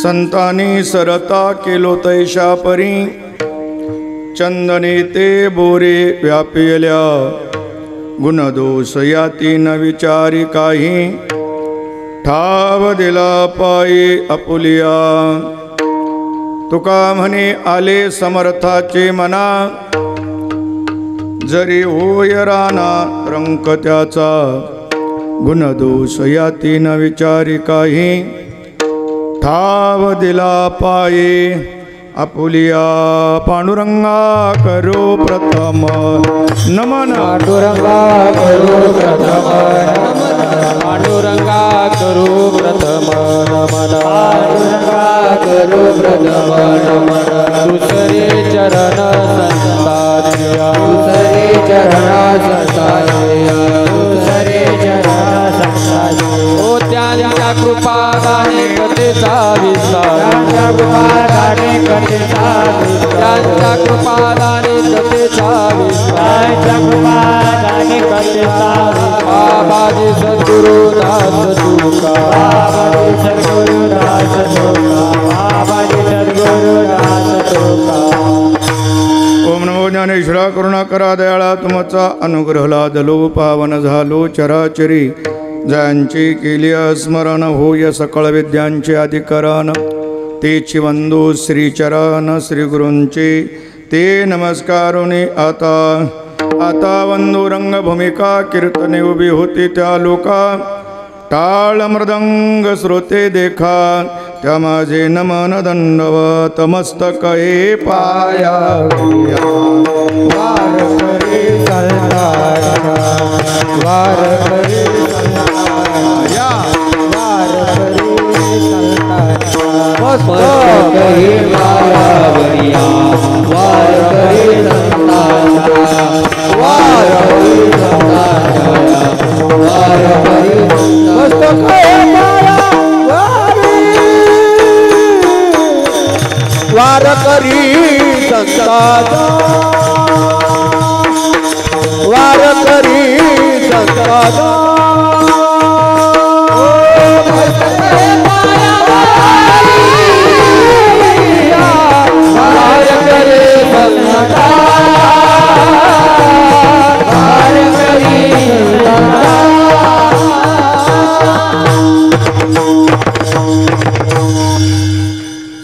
संतानी सरता केलो तैशा परी चंदने ते बोरे व्यापिल्या गुणदोष याती न विचारी काही ठाव दिला पायी आपुलिया तुका म्हणे आले समर्थाचे मना जरी होय राना रंक त्याचा गुणदोष याती न विचारी काही ठाव दिला पाये आपुलिया पांडुरंगा करो प्रथम नमन पांडुरंगा करो प्रथम नमन पांडुरंगा करो प्रथम नमन पांडुरंगा करो प्रथम नमन दुसरे चरण संतानिया दुसरे चरण संतानिया दुसरे चरण संतानिया ओ त्या कृपादाने कथेचा विस्तार त्या कृपादाने कथेचा विस्तार त्या कृपादाने कथेचा विस्तार त्या कृपादाने कथेचा बाबाजी सद्गुरुदास तुका बाबाजी सद्गुरुदास तुका बाबाजी सद्गुरुदास तुका ओम नमो ज्ञानेश्वरा करुणाकरा दयाळा तुमचा अनुग्रह लादलो पावन झालो चराचरी ज्यांची केली स्मरण होय सकळ विद्यांचे अधिकरण तेची वंदू श्रीचरण श्री गुरूंचे ते नमस्कारोनी आता वंदू रंगभूमिका कीर्तने उभी होती त्या लोका टाळ मृदंग श्रोते देखा त्या माझे नमन दंडवत मस्तक हे पाया वार करे सल्लाया वार करे सल्लाया वार करे सल्लाया मस्तक हे मायावरिया वार करे सल्लाया वार करे सल्लाया वार करे मस्तक हे वार करी संताचा वार करी संताचा वार करे संता वार करी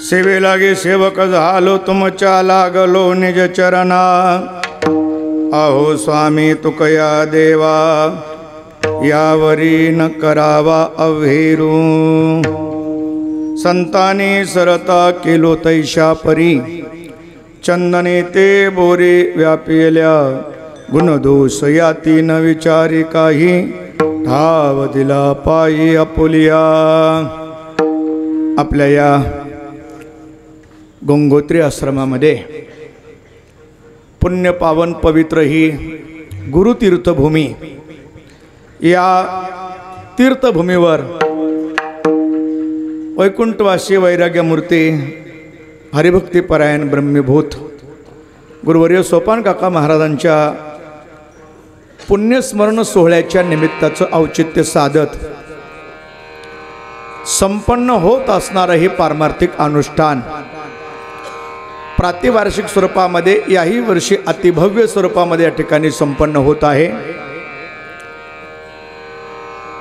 सेवे लागे आदि सेवक झालो तुमच्या लागलो निज चरणा अहो स्वामी तुकया देवा यावरी न करावा अव्हेरू संतानी सरता केलो तैशा परी चंदने ते बोरे व्यापिल्या गुणदोष याती न विचारी काही ठाव दिला पायी अपुलिया। आपल्या या गंगोत्री आश्रमामध्ये पुण्य पावन पवित्र ही गुरुतीर्थभूमी, या तीर्थभूमीवर वैकुंठवासी वैराग्यमूर्ती हरिभक्तीपरायण ब्रह्मीभूत गुरुवर्य सोपान काका महाराजांच्या पुण्यस्मरण सोहळ्याच्या निमित्ताचं औचित्य साधत संपन्न होत असणारं हे पारमार्थिक अनुष्ठान प्रातिवार्षिक स्वरूपामध्ये याही वर्षी अतिभव्य स्वरूपामध्ये या ठिकाणी संपन्न होत आहे।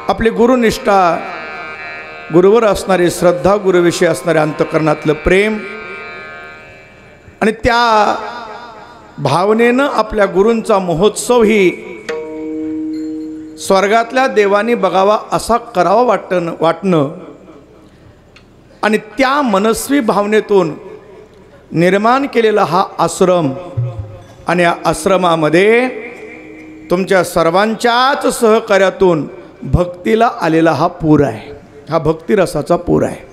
आपली गुरुनिष्ठा, गुरुवर असणारी श्रद्धा, गुरुविषयी असणारे अंतःकरणातलं प्रेम आणि त्या भावनेनं आपल्या गुरूंचा महोत्सव ही स्वर्गातल्या देवानी बघावा असा करावा वाटणं आणि त्या मनस्वी भावनेतून निर्माण केलेला हा आश्रम आणि या आश्रमामध्ये तुमच्या सर्वांच्याच सहकार्यातून भक्तीला आलेला हा पूर आहे, हा भक्तिरसाचा पूर आहे।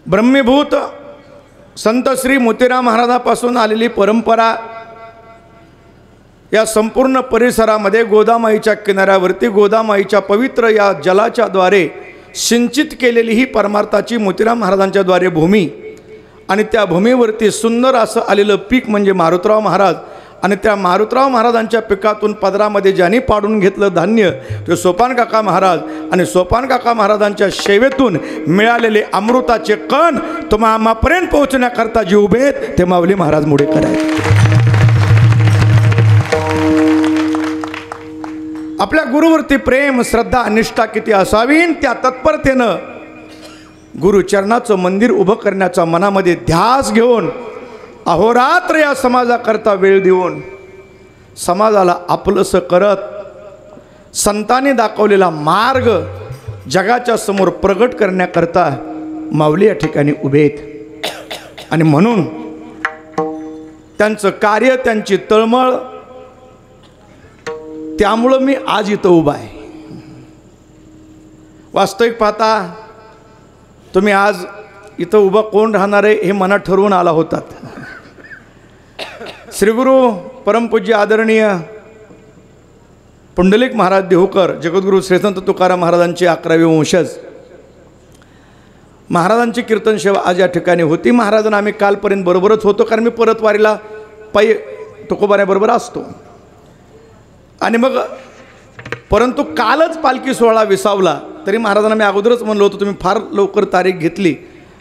ब्रह्मीभूत संत श्री मोतीराम महाराजांपासून आलेली परंपरा या संपूर्ण परिसरामध्ये गोदामाईच्या किनाऱ्यावरती गोदामाईच्या पवित्र या जलाच्या द्वारे सिंचित केलेली ही परमार्थाची मोतीराम महाराजांच्या द्वारे भूमी आणि त्या भूमीवरती सुंदर असं आलेलं पीक म्हणजे मारुतराव महाराज आणि त्या मारुतराव महाराजांच्या पिकातून पदरामध्ये ज्यांनी पाडून घेतलं धान्य ते सोपान काका महाराज आणि सोपान काका महाराजांच्या सेवेतून मिळालेले अमृताचे कण तुम्हा आम्हापर्यंत पोहोचण्याकरता जे उभे आहेत ते माऊली महाराज मुडेकर आहेत। आपल्या गुरुवरती प्रेम, श्रद्धा, निष्ठा किती असावी त्या तत्परतेनं गुरुचरणाचं मंदिर उभं करण्याचा मनामध्ये ध्यास घेऊन अहोरात्र या समाजाकरता वेळ देऊन समाजाला आपलंसं करत संतांनी दाखवलेला मार्ग जगाच्या समोर प्रगट करण्याकरता माऊली या ठिकाणी उभे आहेत आणि म्हणून त्यांचं कार्य, त्यांची तळमळ, त्यामुळं मी आज इथं उभा आहे। वास्तविक पाहता तुम्ही आज इथं उभा कोण राहणार आहे हे मनात ठरवून आला होतात। श्रीगुरु परमपूज्य आदरणीय पुंडलिक महाराज देहूकर, जगद्गुरु श्रीसंत तुकाराम महाराजांचे 11वे वंशज, महाराजांची कीर्तन सेवा आज या ठिकाणी होती। महाराजांना आम्ही कालपर्यंत बरोबरच होतो, कारण मी परत वारीला पायी तुकोबाऱ्याबरोबर असतो आणि मग परंतु कालच पालखी सोहळा विसावला तरी महाराजांना मी अगोदरच म्हणलो होतो तुम्ही फार लवकर तारीख घेतली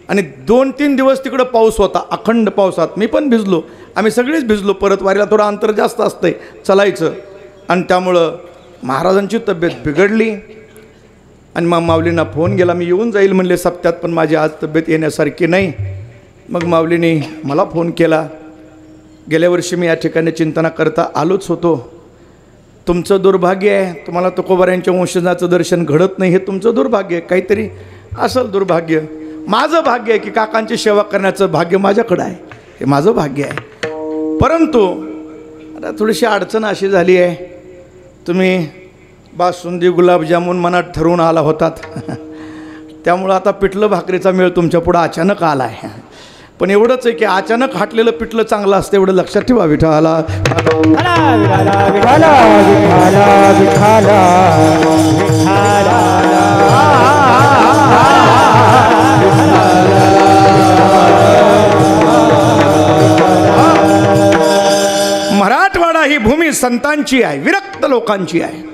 आणि 2-3 दिवस तिकडं पाऊस होता, अखंड पावसात मी पण भिजलो, आम्ही सगळेच भिजलो। परत वारीला थोडं अंतर जास्त असतंय चलायचं आणि त्यामुळं महाराजांची तब्येत बिघडली आणि मग माऊलींना फोन गेला, मी येऊन जाईल म्हणले सप्त्यात, पण माझी आज तब्येत येण्यासारखी नाही। मग माऊलीने मला फोन केला। गेल्या वर्षी मी या ठिकाणी चिंतना करता आलोच होतो, तुमचं दुर्भाग्य आहे, तुम्हाला तुकोबाऱ्यांच्या वंशजाचं दर्शन घडत नाही, हे तुमचं दुर्भाग्य आहे, काहीतरी असल दुर्भाग्य। माझं भाग्य आहे की काकांची सेवा करण्याचं भाग्य माझ्याकडं आहे, हे माझं भाग्य आहे। परंतु आता थोडीशी अडचण अशी झाली आहे, तुम्ही बासुंदी गुलाबजामुन मनात ठरवून आला होतात त्यामुळं आता पिठलं भाकरीचा मेळ तुमच्या पुढं अचानक आला आहे। पण एवढंच आहे की अचानक हाटलेलं पिठलं चांगलं असतं एवढं लक्षात ठेवा। विठाला मराठवाडा ही भूमी संतांची आहे, विरक्त लोकांची आहे।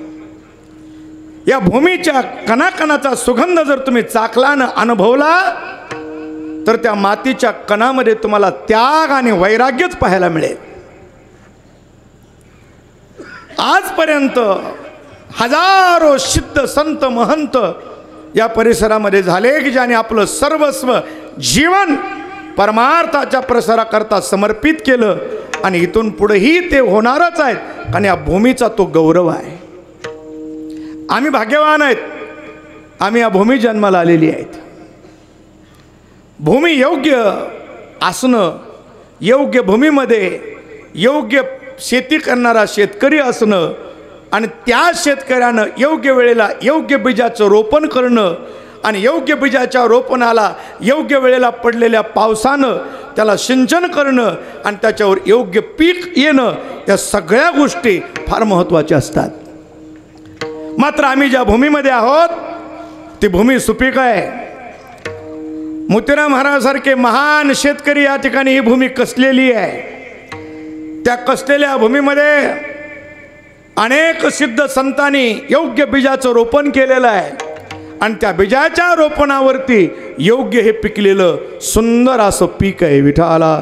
या भूमीच्या कणाकणाचा सुगंध जर तुम्ही चाखला न अनुभवला तर त्या मातीच्या कणामध्ये तुम्हाला त्याग आणि वैराग्यच पाहायला मिळेल। आजपर्यंत हजारो सिद्ध संत महंत या परिसरामध्ये झाले की ज्याने आपलं सर्वस्व जीवन परमार्थाच्या प्रसाराकरता समर्पित केलं आणि इथून पुढेही ते होणारच आहेत, कारण या भूमीचा तो गौरव आहे. आम्ही भाग्यवान आहेत, आम्ही या भूमी जन्माला आलेली आहेत. भूमी योग्य असणं, योग्य भूमीमध्ये योग्य शेती करणारा शेतकरी असणं आणि त्या शेतकऱ्यानं योग्य वेळेला योग्य बीजाचं रोपण करणं आणि योग्य बीजाच्या रोपणाला योग्य वेळेला पडलेल्या पावसानं त्याला सिंचन करणं आणि त्याच्यावर योग्य पीक येणं, या सगळ्या गोष्टी फार महत्त्वाच्या असतात. मात्र आम्ही ज्या भूमीमध्ये आहोत ती भूमी सुपीक आहे. मोतीराम महाराजांसारखे महान शेतकरी या ठिकाणी ही भूमी कसलेली आहे. त्या कसलेल्या भूमीमध्ये अनेक सिद्ध संतांनी योग्य बीजाचं रोपण केलेलं आहे आणि त्या बीजाच्या रोपणावरती योग्य हे पिकलेलं सुंदर असं पीक आहे. विठाला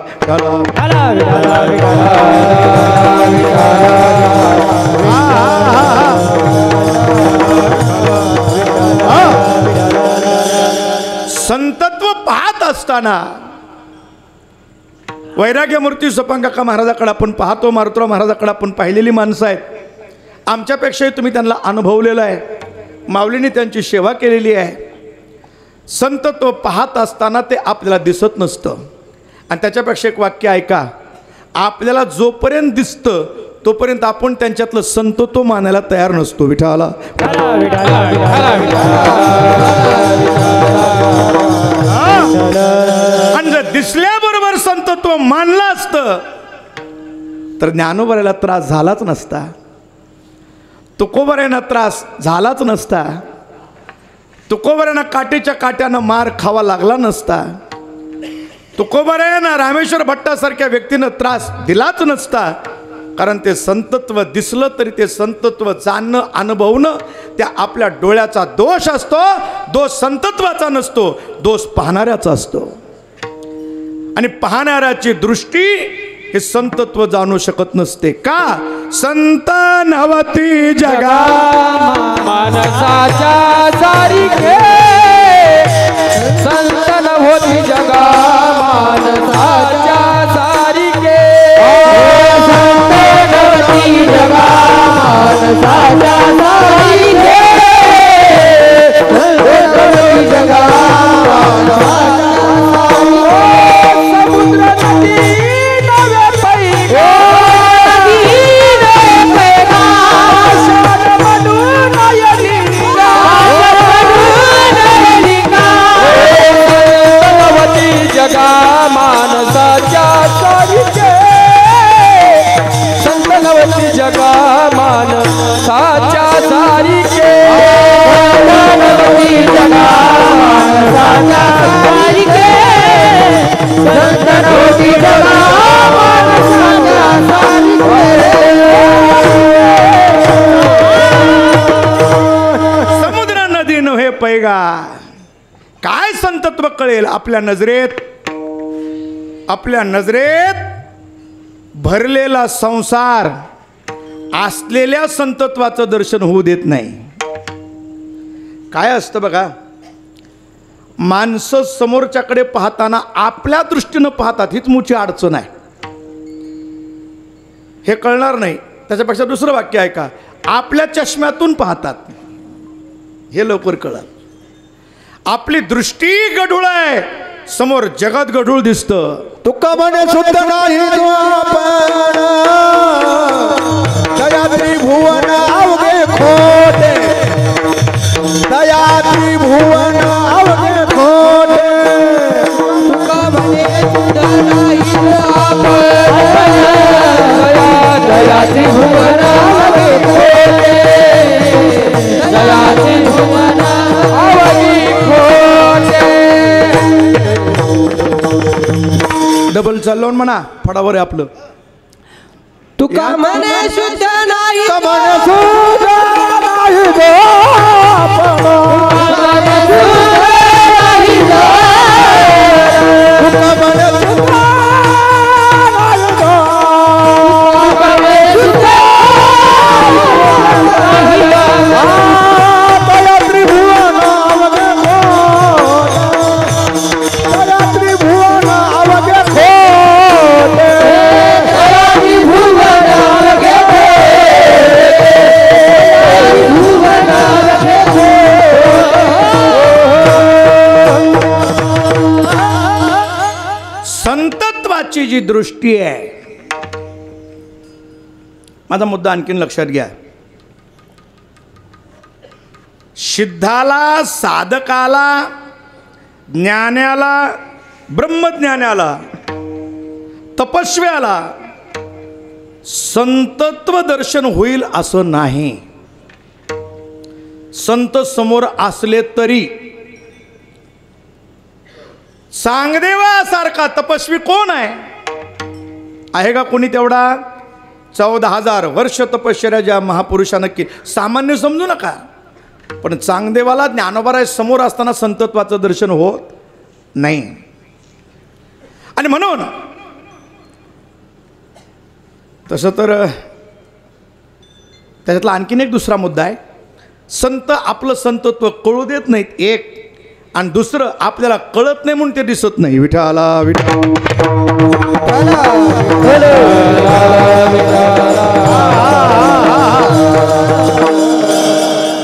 संतत्व पाहत असताना वैराग्यमूर्ती सोपांकाका महाराजाकडे आपण पाहतो, मारुतराव महाराजाकडे आपण पाहिलेली माणसं आहेत. आमच्यापेक्षाही तुम्ही त्यांना अनुभवलेलं आहे. माऊलींनी त्यांची सेवा केलेली आहे. संतत्व पाहत असताना ते आपल्याला दिसत नसतं आणि त्याच्यापेक्षा एक वाक्य ऐका, आपल्याला जोपर्यंत दिसतं तोपर्यंत आपण त्यांच्यातलं संतत्व मानायला तयार नसतो. विठाला आणि जर दिसल्याबरोबर संतत्व मानलं असतं तर ज्ञानोबाला त्रास झालाच नसता, तुकोबाऱ्यांना त्रास झालाच नसता, तुकोबाऱ्यांना काटेच्या काट्यानं मार खावा लागला नसता, तुकोबाऱ्यांना रामेश्वर भट्टासारख्या व्यक्तीनं त्रास दिलाच नसता. कारण ते संतत्व दिसलं तरी ते संतत्व जाणणं अनुभवणं त्या आपल्या डोळ्याचा दोष असतो. दोष संतत्वाचा नसतो, दोष पाहणाऱ्याचा असतो. आणि पाहणाऱ्याची दृष्टी हे संतत्व जाणू शकत नसते. का? संत नवती जगा मानसाच्या सारिखे, संत नवती जगा मानसाच्या सारिखे, संत नवती जगा मानसाच्या सारिखे, संत नवती जगा मानसाच्या समुद्र नदी नवे पैगे, जगा मानसाच्या सारिखे, संत नवती जगा मानसाच्या सारिखे, संत नवती जगा मानसाच्या सारिखे, संत नवती जगा मानसाच्या सारिखे. समुद्र नदी नव्हे पैगा. काय संतत्व कळेल आपल्या नजरेत? आपल्या नजरेत भरलेला संसार असलेल्या संतत्वाचं दर्शन होऊ देत नाही. काय असतं बघा, माणसं समोरच्याकडे पाहताना आपल्या दृष्टीनं पाहतात, हीच मोठी अडचण आहे. हे कळणार नाही. त्याच्यापेक्षा दुसरं वाक्य आहे का, आपल्या चष्म्यातून पाहतात, हे लवकर कळलं. आपली दृष्टी गढूळ आहे, समोर जगत गढूळ दिसतं. तुका म्हणे सुद्धा नाही जो आपण, दया त्रिभुवन अवघे खोटे, दया त्रिभुवन अवघे खोटे, तुका म्हणे सुद्धा नाही जो आपण, दया त्रिभुवन अवघे खोटे, दया त्रिभुवन अवघे खोटे. डबल चाललो म्हणा, फडावर आहे आपलं. तुका म्हणे शुद्ध नाही, म्हणे शुद्ध नाही गो आपण, तुका म्हणे शुद्ध नाही गो, तुका म्हणे शुद्ध नाही गो, दया त्रिभुवन अवघे खोटे, दया संतत्वाची जी दृष्टी आहे, माझा मुद्दा आणखीन लक्षात घ्या. सिद्धाला, साधकाला, ज्ञानाला, ब्रह्मज्ञानाला, तपस्व्याला संतत्व दर्शन होईल असं नाही. संत समोर असले तरी चांगदेवासारखा तपस्वी कोण आहे का कोणी तेवढा? 14,000 वर्ष तपश्चर्या ज्या महापुरुषानं केली, सामान्य समजू नका. पण चांगदेवाला ज्ञानोबा समोर असताना संतत्वाचं दर्शन होत नाही. आणि म्हणून तसं तर त्याच्यातला आणखीन एक दुसरा मुद्दा आहे. संत आपलं संतत्व कळू देत नाहीत एक, आणि दुसरं आपल्याला कळत नाही म्हणून ते दिसत नाही. विठाला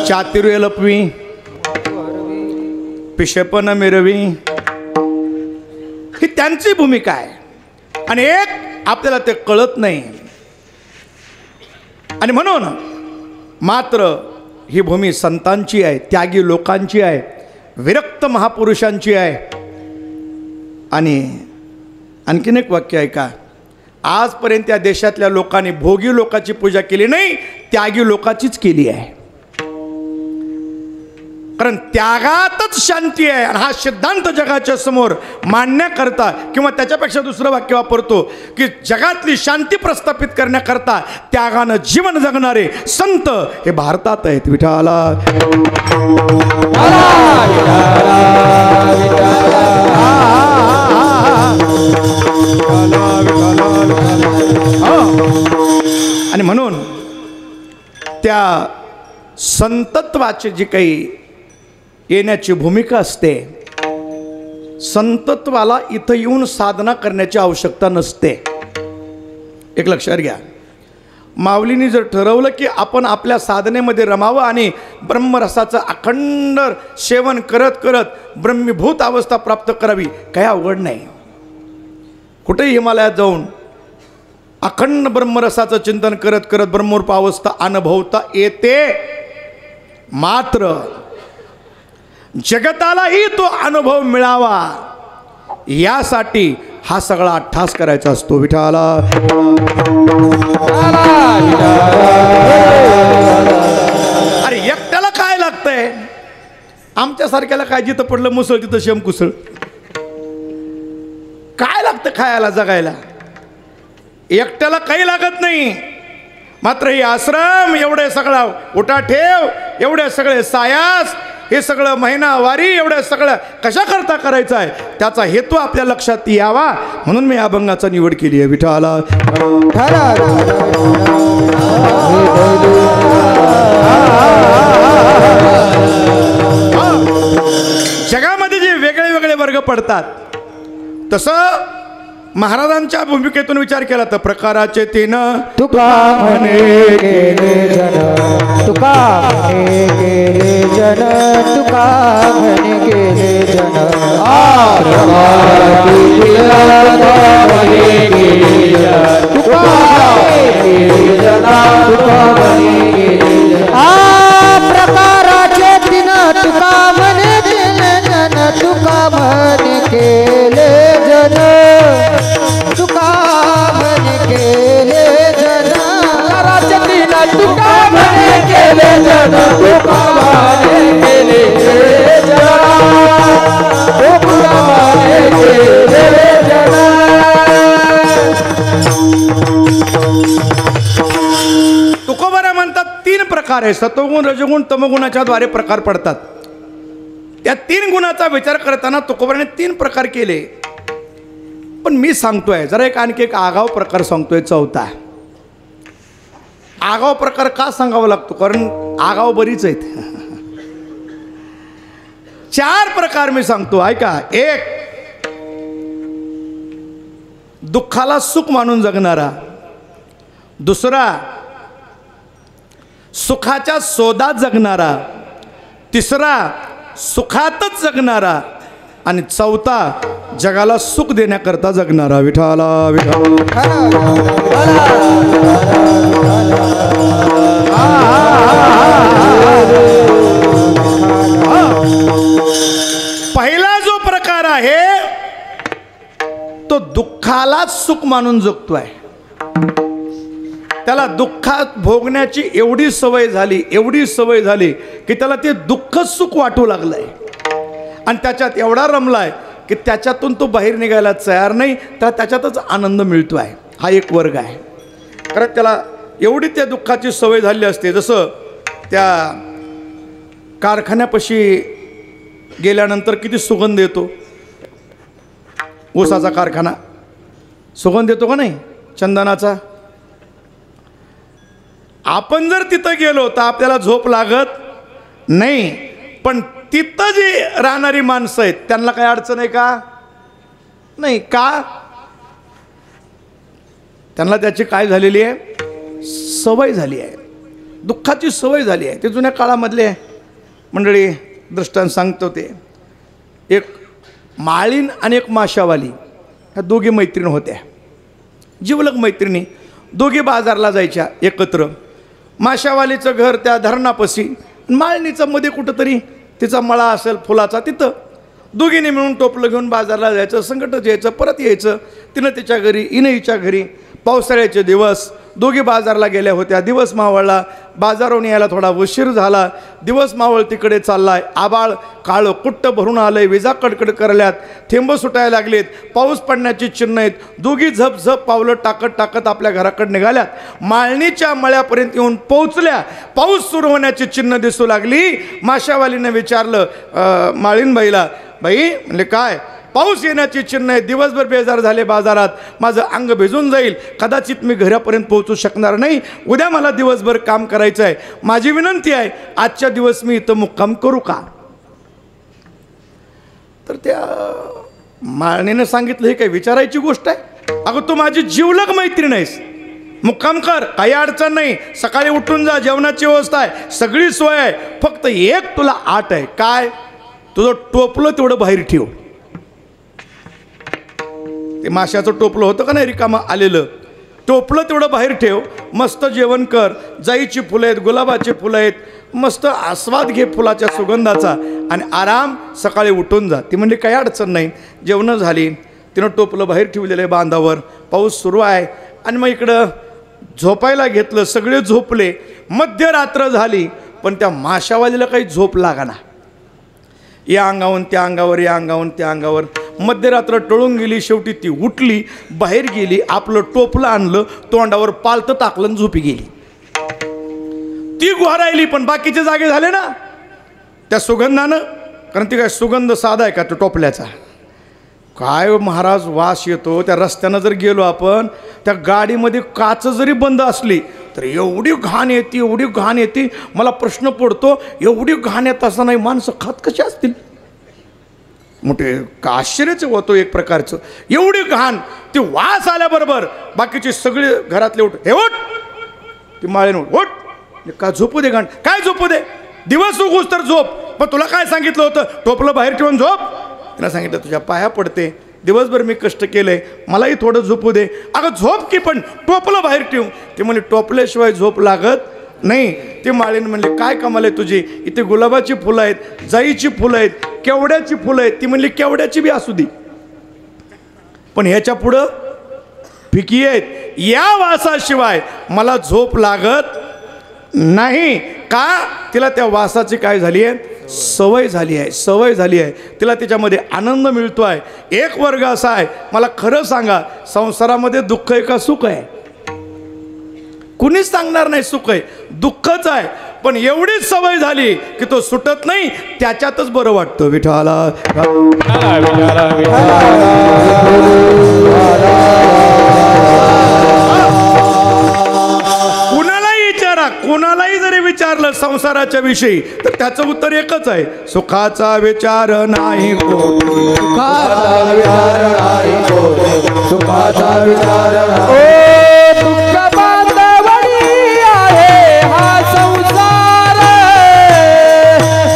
चातुर्य लपवी, पिशेपण मिरवी, ही त्यांची भूमिका आहे. आणि एक आपल्याला ते कळत नाही. आणि म्हणून मात्र ही भूमी संतांची आहे, त्यागी लोकांची आहे, विरक्त महापुरुषांची आहे. आणि आणखीन एक वाक्य आहे का, आजपर्यंत त्या देशातल्या लोकांनी भोगी लोकांची पूजा केली नाही, त्यागी लोकांचीच केली आहे. कारण त्यागातच शांती आहे. आणि हा सिद्धांत जगाच्या समोर मांडण्याकरता, किंवा त्याच्यापेक्षा दुसरं वाक्य वापरतो की जगातली शांती प्रस्थापित करण्याकरता त्यागानं जीवन जगणारे संत हे भारतात आहेत. विठाला आणि म्हणून त्या संतत्वाची जी काही येण्याची भूमिका असते, संतत्वाला इथं येऊन साधना करण्याची आवश्यकता नसते. एक लक्षात घ्या, माऊलींनी जर ठरवलं की आपण आपल्या साधनेमध्ये रमावं आणि ब्रह्मरसाचं अखंड सेवन करत करत ब्रह्मीभूत अवस्था प्राप्त करावी, काही अवघड नाही. कुठेही हिमालयात जाऊन अखंड ब्रह्मरसाचं चिंतन करत करत ब्रह्मरूप अवस्था अनुभवता येते. मात्र जगतालाही तो अनुभव मिळावा यासाठी हा सगळा अट्ठास करायचा असतो. विठाला अरे एकट्याला काय लागतंय? आमच्यासारख्याला काय, जिथं पडलं मुसळ तिथं शेम कुसळ. काय लागतं खायला जगायला? एकट्याला काही लागत नाही. मात्र हे आश्रम, एवढे सगळा उठा ठेव, एवढे सगळे सायास, हे सगळं महिना वारी, एवढं सगळं कशा करता करायचं आहे, त्याचा हेतू आपल्या लक्षात यावा म्हणून मी या अभंगाचा निवड केली आहे. विठाला जगामध्ये जे वेगळे वेगळे वर्ग पडतात, तसं महाराजांच्या भूमिकेतून विचार केला तर प्रकाराचे 3 तुका म्हणे गेले जन, तुका म्हणे गेले जन, तुका म्हणे गेले जन. प्रकाराचे 3 तुका म्हणे गेले जन, तुका म्हणे गेले जन, तुका म्हणे गेले जन. प्रकाराचे 3 तुका म्हणे गेले जन, तुका म्हणे गेले जन, तुका म्हणे गेले जन. तुकोबारा म्हणतात 3 प्रकार आहे. सत्वगुण, रजगुण, तमगुणाच्या द्वारे प्रकार पडतात. त्या 3 गुणाचा विचार करताना तुकोबाराने 3 प्रकार केले. पण मी सांगतोय जरा आणखी एक आगाव प्रकार सांगतोय, 4था. आगाव प्रकार का सांगावा लागतो? कारण आगाव बरीच आहेत. 4 प्रकार मी सांगतो, ऐका. 1, दुःखाला सुख मानून जगणारा. 2, सुखाच्या शोधात जगणारा. 3, सुखातच जगणारा. आणि चौथा जगाला सुख देण्याकरता जगणारा विठाला विठाला. पहिला जो प्रकार आहे तो दुःखालाच सुख मानून जगतोय. त्याला दुःखात भोगण्याची एवढी सवय झाली की त्याला ते दुःख सुख वाटू लागलंय आणि त्याच्यात एवढा रमलाय की त्याच्यातून तो बाहेर निघायला तयार नाही, तर त्याच्यातच आनंद मिळतो आहे. हा एक वर्ग आहे. कारण त्याला एवढी त्या दुःखाची सवय झाली असते. जसं त्या कारखान्यापाशी गेल्यानंतर किती सुगंध येतो. ऊसाचा कारखाना सुगंध येतो का नाही चंदनाचा. आपण जर तिथं गेलो तर आपल्याला झोप लागत नाही, पण तिथं जी राहणारी माणसं आहेत त्यांना काही अडचण आहे का नाही. का त्यांना त्याची काय झालेली आहे सवय झाली आहे. दुःखाची सवय झाली आहे. ते जुन्या काळामधले मंडळी दृष्टांत सांगतो. ते एक माळीन आणि एक माशावाली ह्या दोघी मैत्रीण होत्या. जिवलग मैत्रिणी. दोघी बाजारला जायच्या एकत्र. माशावालीचं घर त्या धरणापाशी, माळणीचं मध्ये कुठंतरी तिचा मळा असेल फुलाचा, तिथं दोघींनी मिळून टोपलं घेऊन बाजारला जायचं. संकटच यायचं, परत यायचं. तिनं तिच्या घरी, हिनं हिच्या घरी. पावसाळ्याचे दिवस. दोघी बाजारला गेल्या होत्या. दिवस मावळला. बाजारावरून यायला थोडा उशीर झाला. दिवस मावळ तिकडे चाललाय. आबाळ काळं कुट्ट भरून आलंय. विजा कडकड करल्यात. थेंब सुटायला लागलेत. पाऊस पडण्याची चिन्ह आहेत. दोघी झपझप पावलं टाकत टाकत आपल्या घराकडे निघाल्यात. माळणीच्या मळ्यापर्यंत येऊन पोहोचल्या. पाऊस सुरू होण्याची चिन्ह दिसू लागली. माशावालीने विचारलं माळीनबाईला, बाई म्हणले काय. पाऊस येण्याची चिन्ह आहे. दिवसभर बेजार झाले बाजारात. माझं अंग भिजून जाईल. कदाचित मी घरापर्यंत पोहोचू शकणार नाही. उद्या मला दिवसभर काम करायचं आहे. माझी विनंती आहे आजच्या दिवस मी इथं मुक्काम करू का. तर त्या माळणीने सांगितलं हे काय विचारायची गोष्ट आहे. अगं तू माझी जिवलग मैत्रीण आहेस. मुक्काम कर, काही अडचण नाही. सकाळी उठून जा. जेवणाची व्यवस्था आहे. सगळी सोय आहे. फक्त एक तुला आट आहे. काय. तुझं टोपलं तेवढं बाहेर ठेव. ते माशाचं टोपलं होतं का नाही रिकामं आलेलं, टोपलं तेवढं बाहेर ठेव. मस्त जेवण कर. जाईची फुलं आहेत, गुलाबाची फुलं आहेत. मस्त आस्वाद घे फुलाच्या सुगंधाचा आणि आराम. सकाळी उठून जा. ती म्हणजे काही अडचण नाही. जेवणं झाली. तिनं टोपलं बाहेर ठेवलेलं आहे बांधावर. पाऊस सुरू आहे आणि मग इकडं झोपायला घेतलं. सगळे झोपले. मध्यरात्र झाली पण त्या माशावालीला काही झोप लागना. या अंगावरून त्या अंगावर, या अंगावरून त्या अंगावर. मध्यरात्र टळून गेली. शेवटी ती उठली, बाहेर गेली. आपलं टोपलं आणलं, तोंडावर पालतं टाकलं आणि झोपी गेली. ती गुहारायली पण बाकीचे जागे झाले ना त्या सुगंधानं. कारण ती काय सुगंध साधा आहे का तो टोपल्याचा. काय महाराज वास येतो. त्या रस्त्यानं जर गेलो आपण, त्या गाडीमध्ये काच जरी बंद असली तर एवढी घाण येते, एवढी घाण येते. मला प्रश्न पडतो एवढी घाण येत असताना माणसं खात कशी असतील. मोठे का आश्चर्यच होतो एक प्रकारचं. एवढी घाण. ती वास आल्याबरोबर बाकीचे सगळे घरातले उठ, हे उठ. ती माळीन उठ. का झोपू दे घाण. काय झोपू दे. दिवस उगूस तर झोप. पण तुला काय सांगितलं होतं टोपलं बाहेर ठेवून झोप. तिला सांगितलं तुझ्या पाया पडते. दिवसभर मी कष्ट केलंय, मलाही थोडं झोपू दे. अगं झोप की पण टोपलं बाहेर ठेवू. ती म्हणजे टोपल्याशिवाय झोप लागत नाही. ती माळीन म्हणली काय कमाल आहे तुझी. इथे गुलाबाची फुलं आहेत, जाईची फुलं आहेत, केवड्याची फुलं आहेत. ती म्हणली केवड्याची बी असू दे पण ह्याच्या पुढं फिकी आहेत. या वासाशिवाय मला झोप लागत नाही. का. तिला त्या वासाची काय झाली आहे सवय झाली आहे. सवय झाली आहे. तिला त्याच्यामध्ये आनंद मिळतो आहे. एक वर्ग असा आहे. मला खरं सांगा संसारामध्ये दुःख आहे का सुख आहे. कुणीच सांगणार नाही सुख आहे, दुःखच आहे. पण एवढीच सवय झाली की तो सुटत नाही. त्याच्यातच बरं वाटतं. विठाला कुणालाही विचारा, कोणालाही जरी विचारलं संसाराच्या विषयी तर त्याचं उत्तर एकच आहे. सुखाचा विचार नाही कोटी. सुखाचा विचार नाही कोटी. सुखाचा विचार नाही. दुःख बांधवडी आहे हा संसार.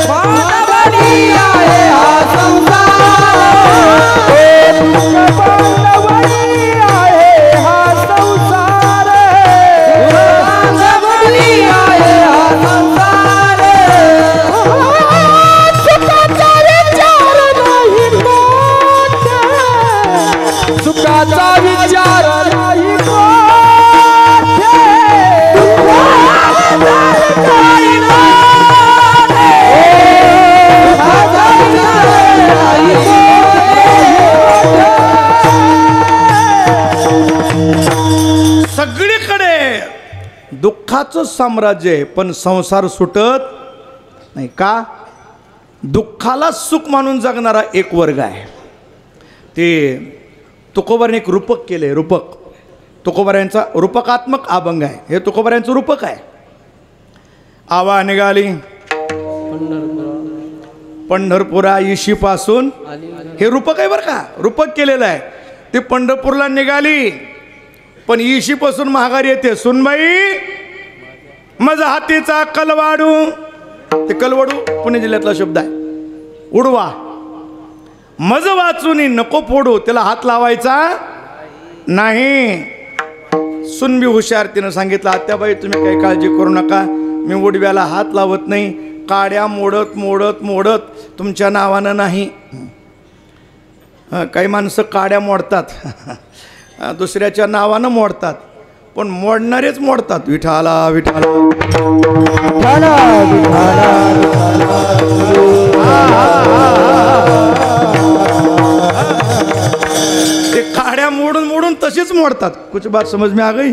बांधवडी आहे हा संसार. सुखाचा विचार नाही सगळीकडे दुःखाचं साम्राज्य आहे, पण संसार सुटत नाही का? दुःखाला सुख मानून जगणारा एक वर्ग आहे. ते तुकोबाने एक रूपक केले. रूपक तुकोबाऱ्यांचा रूपकात्मक अभंग आहे. हे तुकोबाऱ्यांचं रूपक आहे. आवा निघाली पंढरपुरा इशीपासून, हे रूपक आहे बरं का, रूपक केलेलं आहे. ते पंढरपूरला निघाली पण इशीपासून महागारी येते. सुनबाई माझा हातीचा कलवाडू, ते कलवाडू पुणे जिल्ह्यातला शब्द आहे. उडवा मज वाचून नको फोडू, त्याला हात लावायचा नाही. सुनबी हुशार, तिनं सांगितलं आत्याबाई तुम्ही काही काळजी करू नका, मी उडव्याला हात लावत नाही. काड्या मोडत मोडत मोडत तुमच्या नावानं नाही. काही माणसं काड्या मोडतात दुसऱ्याच्या नावानं मोडतात, पण मोडणारेच मोडतात. विठाला विठाला ते काड्या मोडून मोडून तशीच मोडतात. कुछ बात समज में आ गई,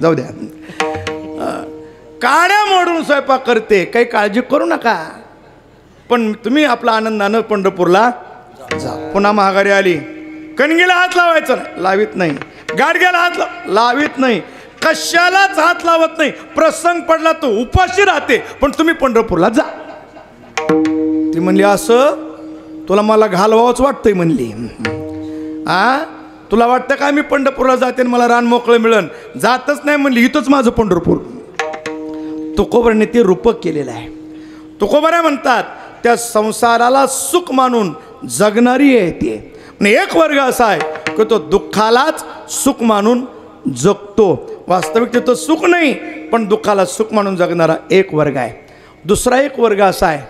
जाऊ द्या. काड्या मोडून स्वयंपाक करते, काही काळजी करू नका. पण तुम्ही आपला आनंदानं पंढरपूरला जा. पुन्हा महागारी आली, कणगीला हात लावायचं नाही, लावित नाही. गाडग्याला हात लावित नाही, कशालाच हात लावत नाही. प्रसंग पडला तो उपाशी राहते, पण तुम्ही पंढरपूरला जा. ती म्हणली असं तुला मला घालवावंच वाटतंय म्हणली. तुला वाटतं का मी पंढरपूरला जाते मला रान मोकळं मिळन? जातच नाही म्हणली, इथंच माझं पंढरपूर. तुकोबाने ते रूपक केलेलं आहे. तुकोबाऱ्या म्हणतात त्या संसाराला सुख मानून जगणारी आहे ती. आणि एक वर्ग असा आहे की तो दुःखालाच सुख मानून जगतो. वास्तविक तिथं सुख नाही, पण दुःखाला सुख मानून जगणारा एक वर्ग आहे. दुसरा एक वर्ग असा आहे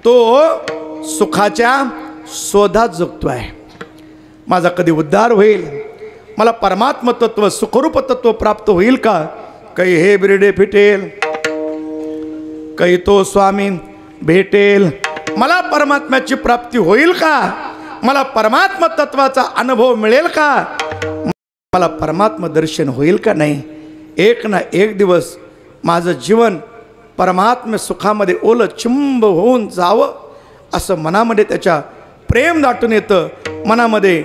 तो सुखाच्या शोधात जगतो आहे. माझा कधी उद्धार होईल, मला परमात्म तत्व सुखरूप तत्व प्राप्त होईल का? काही हे बिरडे फिटेल, काही तो स्वामी भेटेल, मला परमात्म्याची प्राप्ती होईल का? मला परमात्म तत्वाचा अनुभव मिळेल का? मला परमात्म दर्शन होईल का नाही? एक ना एक दिवस माझं जीवन परमात्म सुखामध्ये ओलं चिंब होऊन जावं असं मनामध्ये त्याच्या प्रेम दाटून येतं, मनामध्ये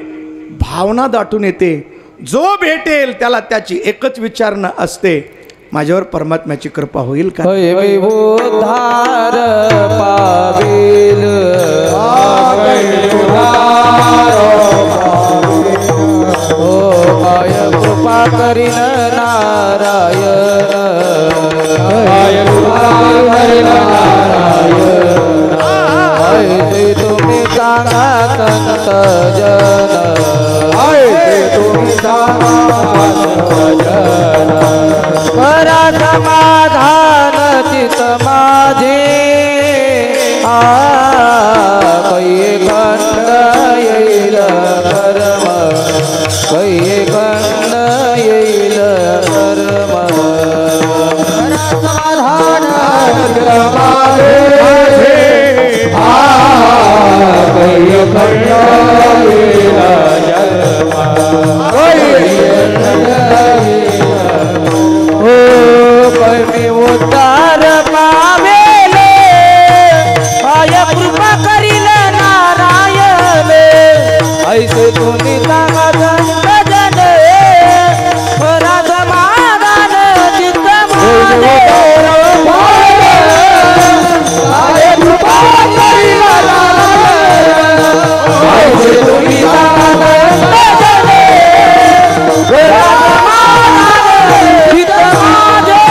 भावना दाटून येते. जो भेटेल त्याला त्याची एकच विचारणा असते, माझ्यावर परमात्म्याची कृपा होईल का? उद्धार पावेल कृपा करीन नारायण, तुम्ही सांगा संत जन, तुम्ही सांगा जन, परा समाधान चित माझे, कै खंड येईल कर्म, कै खंड येईल कर्म, समाधान चित माझे, कै खंड येईल जन्म, मी उद्धार पावेले, आय कृपा करील नारायण, ऐसे तुम्ही सांगा संत जन, परा समाधान चित्त माझे, आय कृपा करील नारायण, ऐसे तुम्ही सांगा संत जन, परा समाधान चित्त माझे.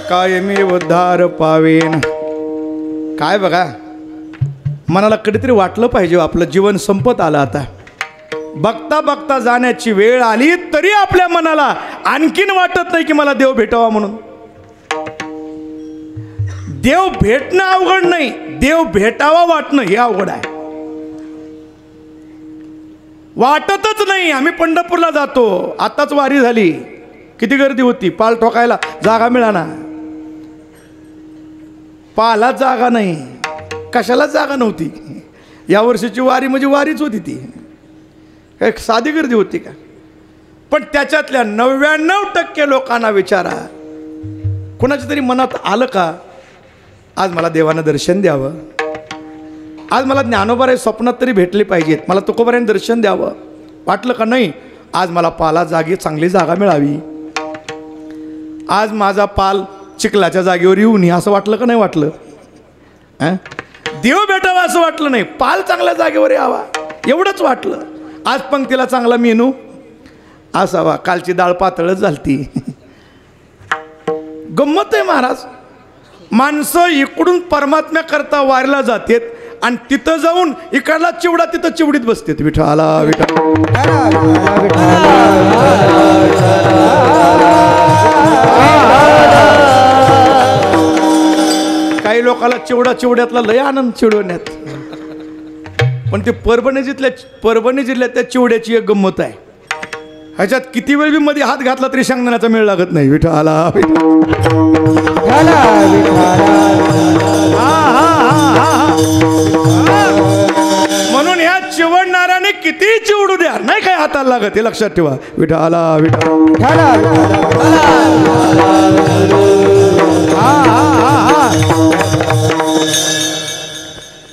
काय मी उद्धार पावेन. काय बघा, मनाला कधीतरी वाटलं पाहिजे आपलं जीवन संपत आलं आता, बघता बघता जाण्याची वेळ आली, तरी आपल्या मनाला आणखीन वाटत नाही की मला देव भेटावा म्हणून. देव भेटणं अवघड नाही, देव भेटावा वाटणं हे अवघड आहे. वाटतच नाही. आम्ही पंढरपूरला जातो, आताच वारी झाली, किती गर्दी होती, पाल ठोकायला जागा मिळाना, पाला जागा नाही, कशाला जागा नव्हती. या वर्षीची वारी म्हणजे वारीच होती ती, एक साधी गर्दी होती का. पण त्याच्यातल्या 99% लोकांना विचारा, कुणाच्या तरी मनात आलं का आज मला देवानं दर्शन द्यावं, आज मला ज्ञानोबाराय स्वप्नात तरी भेटले पाहिजेत, मला तुकोबारायने दर्शन द्यावं वाटलं का. नाही, आज मला पाला जागी चांगली जागा मिळावी, आज माझा पाल चिखलाच्या जागेवर येऊ नये असं वाटलं का नाही वाटलं. देव भेटावा असं वाटलं नाही, पाल चांगल्या जागेवर यावा एवढंच वाटलं. आज पंक्तीला चांगला मेनू असावा, कालची डाळ पातळच झालती. गंमत आहे महाराज, माणसं इकडून परमात्म्याकरता वारीला जातात आणि तिथं जाऊन इकडला चिवडा तिथं चिवडीत बसतात. विठाला काही लोकांना चिवड्यातला लय आनंद चिवडवण्यात. पण ते परभणी जिल्ह्यात त्या चिवड्याची एक गंमत आहे. ह्याच्यात किती वेळ बी मध्ये हात घातला तरी शेंगदाण्याचा मेळ लागत नाही. विठाला म्हणून ह्या चिवडणाऱ्याने किती चिवडू द्या, नाही काय हाताला लागत, हे लक्षात ठेवा. विठाला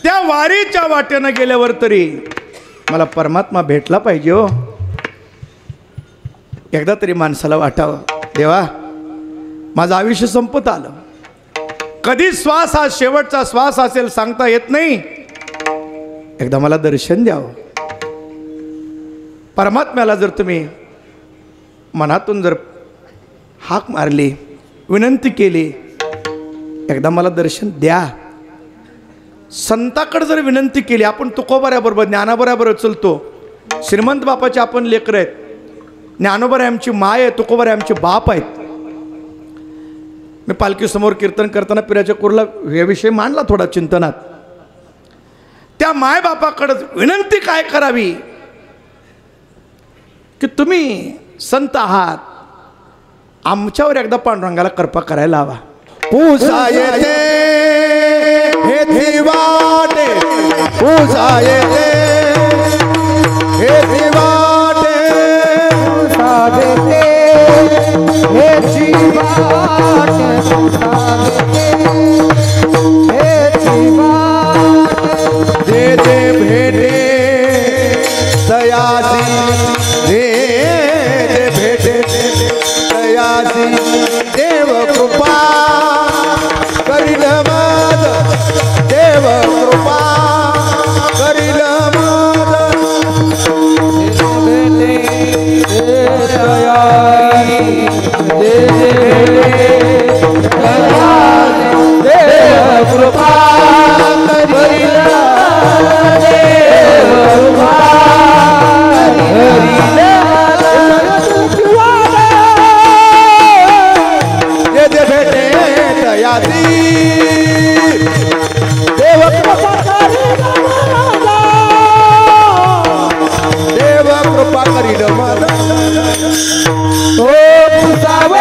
त्या वारीच्या वाटेनं गेल्यावर तरी मला परमात्मा भेटला पाहिजे हो. एकदा तरी माणसाला वाटावं, देवा माझं आयुष्य संपत आलं, कधी श्वास हा शेवटचा श्वास असेल सांगता येत नाही, एकदा मला दर्शन द्यावं. परमात्म्याला जर तुम्ही मनातून जर हाक मारली, विनंती केली, एकदा मला दर्शन द्या. संताकडे जर विनंती केली, आपण तुकोबाऱ्याबरोबर ज्ञानोबाऱ्याबरोबर चलतो, श्रीमंत बापाचे आपण लेकर आहेत, ज्ञानोबाराय आमची माय आहे, तुकोबाराय आमचे बाप आहेत. मी पालखीसमोर कीर्तन करताना पिराच्या कुरला याविषयी मांडला थोडा चिंतनात. त्या मायबापाकडे विनंती काय करावी की तुम्ही संत आहात, आमच्यावर एकदा पांडुरंगाला कृपा करायला हवा. पूजा येते हे वाटे, पूजा येते हे वाटे, पूजा येते हे वाटे, हे वाटे, दे दे भेटे दयासी, दे दे भेटे दयासी, देव कृपा करील मद, देव कृपा करील मद, देव कृपा करील, दे भेटे दयासी, देव कृपा करील, देव कृपा करील मद, तो पुसावे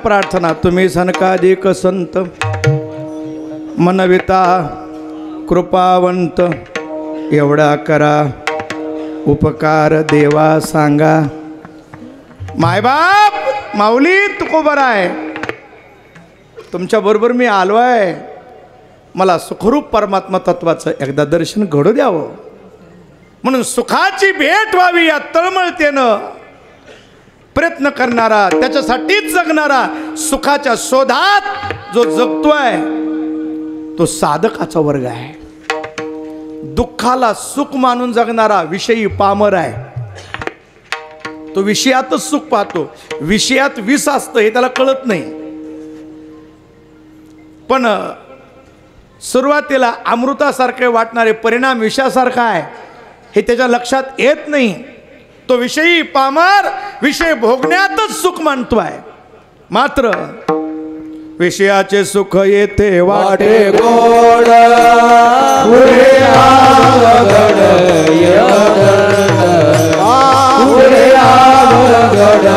प्रार्थना. तुम्ही सनकादिक संत मनविता कृपावंत, एवढा करा उपकार देवा सांगा. मायबाप माऊली तुकोबाराय, तुमच्या बरोबर मी आलो आहे, मला सुखरूप परमात्मा तत्वाचं एकदा दर्शन घडू द्यावं, म्हणून सुखाची भेट व्हावी या तळमळतेनं प्रयत्न करणारा, त्याच्यासाठीच जगणारा, सुखाच्या शोधात जो जगतोय तो साधकाचा वर्ग आहे. दुःखाला सुख मानून जगणारा विषयी पामर आहे. तो विषयातच सुख पाहतो, विषयात विष असतं हे त्याला कळत नाही. पण सुरुवातीला अमृतासारखे वाटणारे परिणाम विषयासारखा आहे हे त्याच्या लक्षात येत नाही. तो विषयी पामर विषय भोगण्यातच सुख मानतोय. मात्र विषयाचे सुख येते वाटे गोड पुढे आवघड पुढे आवघड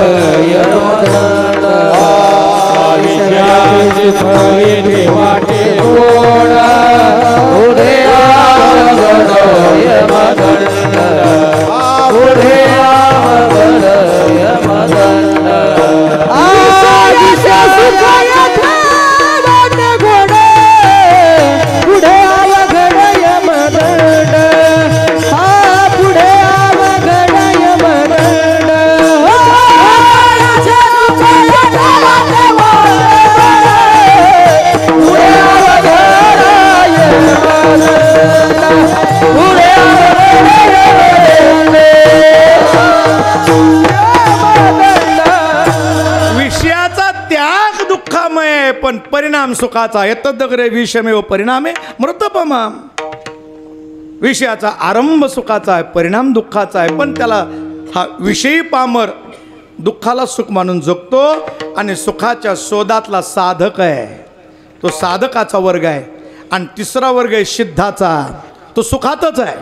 विषयाचे सुख येते वाटे गोड पुढे आवघड पुढे आवघड पण परिणाम सुखाचा. यतदग्रे विषमेव परिणामे मृतपमाम. विषयाचा आरंभ सुखाचा आहे, परिणाम दुःखाचा आहे. पण त्याला हा विषयी पामर दुःखाला सुख मानून जगतो आणि सुखाच्या शोधातला साधक आहे. तो साधकाचा वर्ग आहे. आणि तिसरा वर्ग आहे सिद्धाचा. तो सुखातच आहे.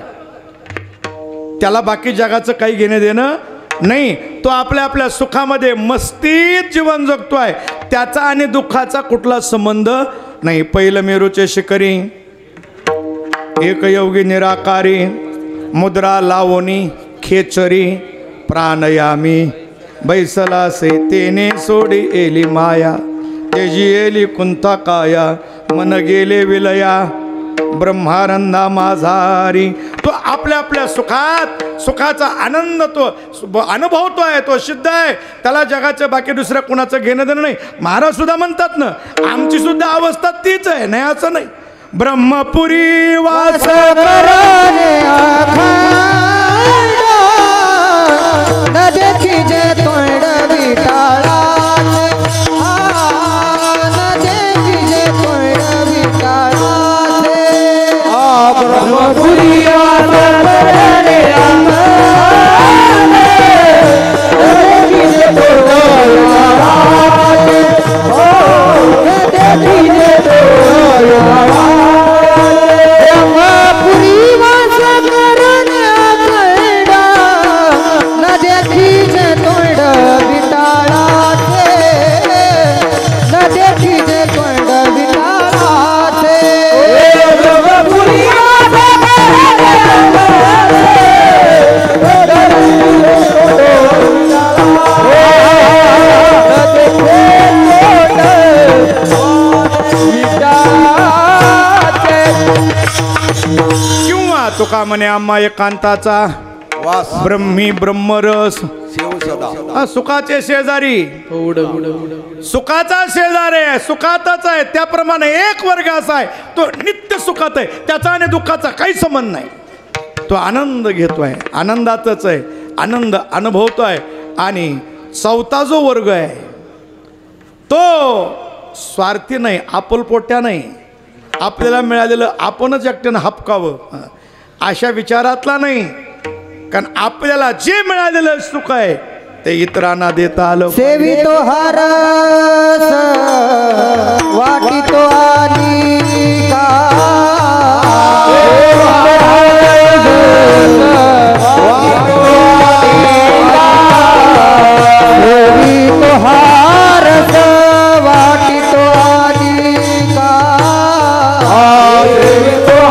त्याला बाकी जगाचं काही घेणं देणं नाही. तो आपल्या आपल्या सुखामध्ये मस्तीत जीवन जगतोय. त्याचा आणि दुःखाचा कुठला संबंध नाही. पहिलं मेरूचे शिखरी एकयोगी निराकारी मुद्रा लावणी खेचरी प्राणयामी बैसला से तेने सोडी एली माया तेजी एली कुंता काया मन गेले विलया ब्रह्मानंदा माझारी. तो आपल्या आपल्या सुखाचा आनंद तो अनुभवतोय. तो सिद्ध आहे. त्याला जगाच्या बाकी दुसऱ्या कुणाचं घेणं देणं नाही. महाराज सुद्धा म्हणतात ना, आमची सुद्धा अवस्था तीच आहे. नाही असं नाही. ब्रह्मपुरी वास तुका म्हणे आम्हा एकांताचा ब्रह्मी ब्रह्मरस सुखाचे शेजारी. सुखाचा शेजारी आहे. सुखातच आहे. त्याप्रमाणे एक वर्ग असा आहे तो नित्य सुखात आहे. त्याचा आणि दुःखाचा काही संबंध नाही. तो आनंद घेतोय. आनंदातच आहे. आनंद अनुभवतोय. आणि चौथा जो वर्ग आहे तो स्वार्थी नाही, आपुलपोट्या नाही. आपल्याला मिळालेलं आपणच एकट्यानं हपकावं अशा विचारातला नाही. कारण आपल्याला जे मिळालेलं सुख आहे ते इतरांना देता आलं. सेवी तो हरस वाटी तो आली का सेवी तो हरस वाटी तो आली का सेवी तो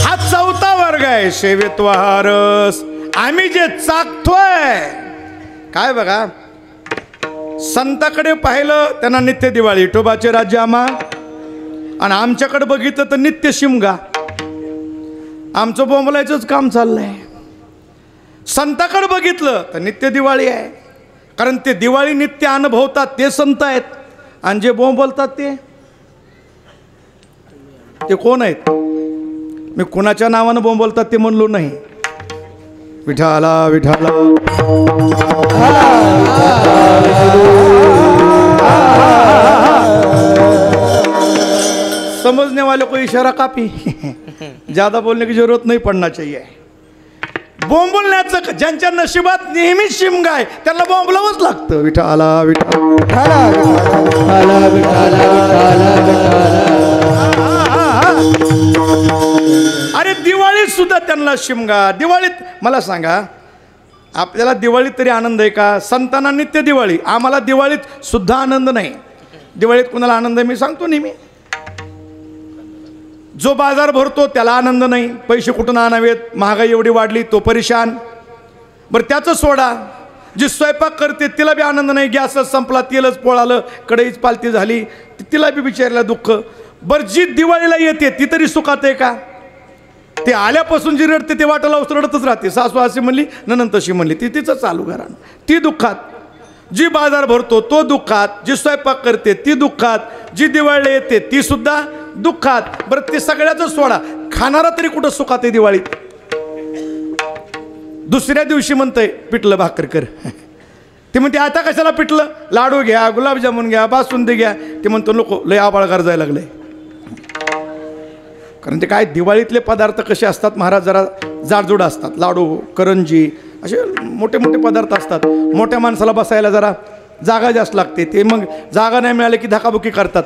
हा चौथा वर्ग आहे सेवेत्व रस. आम्ही जे चाकतोय काय बघा, संताकडे पाहिलं त्यांना नित्य दिवाळी विठोबाचे राज्य आम्हा, आणि आमच्याकडे बघितलं तर नित्य शिमगा. आमचं बोंबलायचंच काम चाललंय. संताकडे बघितलं तर नित्य दिवाळी आहे, कारण ते दिवाळी नित्य अनुभवतात ते संत आहेत, आणि जे बोंबलतात ते कोण आहेत? मी कुणाच्या नावानं बोंबलतात ते म्हणलो नाही. विठाला विठाला समझने वाले को इशारा काफी, ज्यादा बोलने की जरूरत नहीं पड़ना चाहिए. बोंबलण्याचं ज्यांच्या नशिबात नेहमी शिमगा आहे त्यांना बोंबलावंच लागतं. विठाला विठाला अरे दिवाळीत सुद्धा त्यांना शिमगा. दिवाळीत मला सांगा, आपल्याला दिवाळीत तरी आनंद आहे का? संतांना नित्य दिवाळी, आम्हाला दिवाळीत सुद्धा आनंद नाही. दिवाळीत कुणाला आनंद आहे मी सांगतो नेहमी. जो बाजार भरतो त्याला आनंद नाही, पैसे कुठून आणावेत, महागाई एवढी वाढली तो परेशान. बरं त्याचं सोडा, जी स्वयंपाक करते तिला बी आनंद नाही, गॅसच संपला, तेलच पोळालं, कढईच पालती झाली, तिला बी बिचारायला दुःख. बरं जी दिवाळीला येते ती तरी सुखात आहे का? ते आल्यापासून जी रडते ते वाटायला रडतच राहते. सासू अशी म्हणली, ननंद तशी म्हणली, ती तिचं चालू घराणं, ती दुःखात. जी बाजार भरतो तो दुःखात, जी स्वयंपाक करते ती दुःखात, जी दिवाळीला येते ती सुद्धा दुःखात. बरं ते सगळ्याचं सोडा, खाणारा तरी कुठं सुखात आहे दिवाळीत? दुसऱ्या दिवशी म्हणतंय पिठलं भाकर कर, ते म्हणते आता कशाला पिठलं, लाडू घ्या, गुलाबजामुन घ्या, बासुंदी घ्या. ते म्हणतो नको, लय आबाळ गरजायला लागलंय. कारण ते काय दिवाळीतले पदार्थ कसे असतात महाराज, जरा जाडजूड असतात. लाडू, करंजी असे मोठे मोठे पदार्थ असतात. मोठ्या माणसाला बसायला जरा जागा जास्त लागते. ते मग जागा नाही मिळाली की धकाबुकी करतात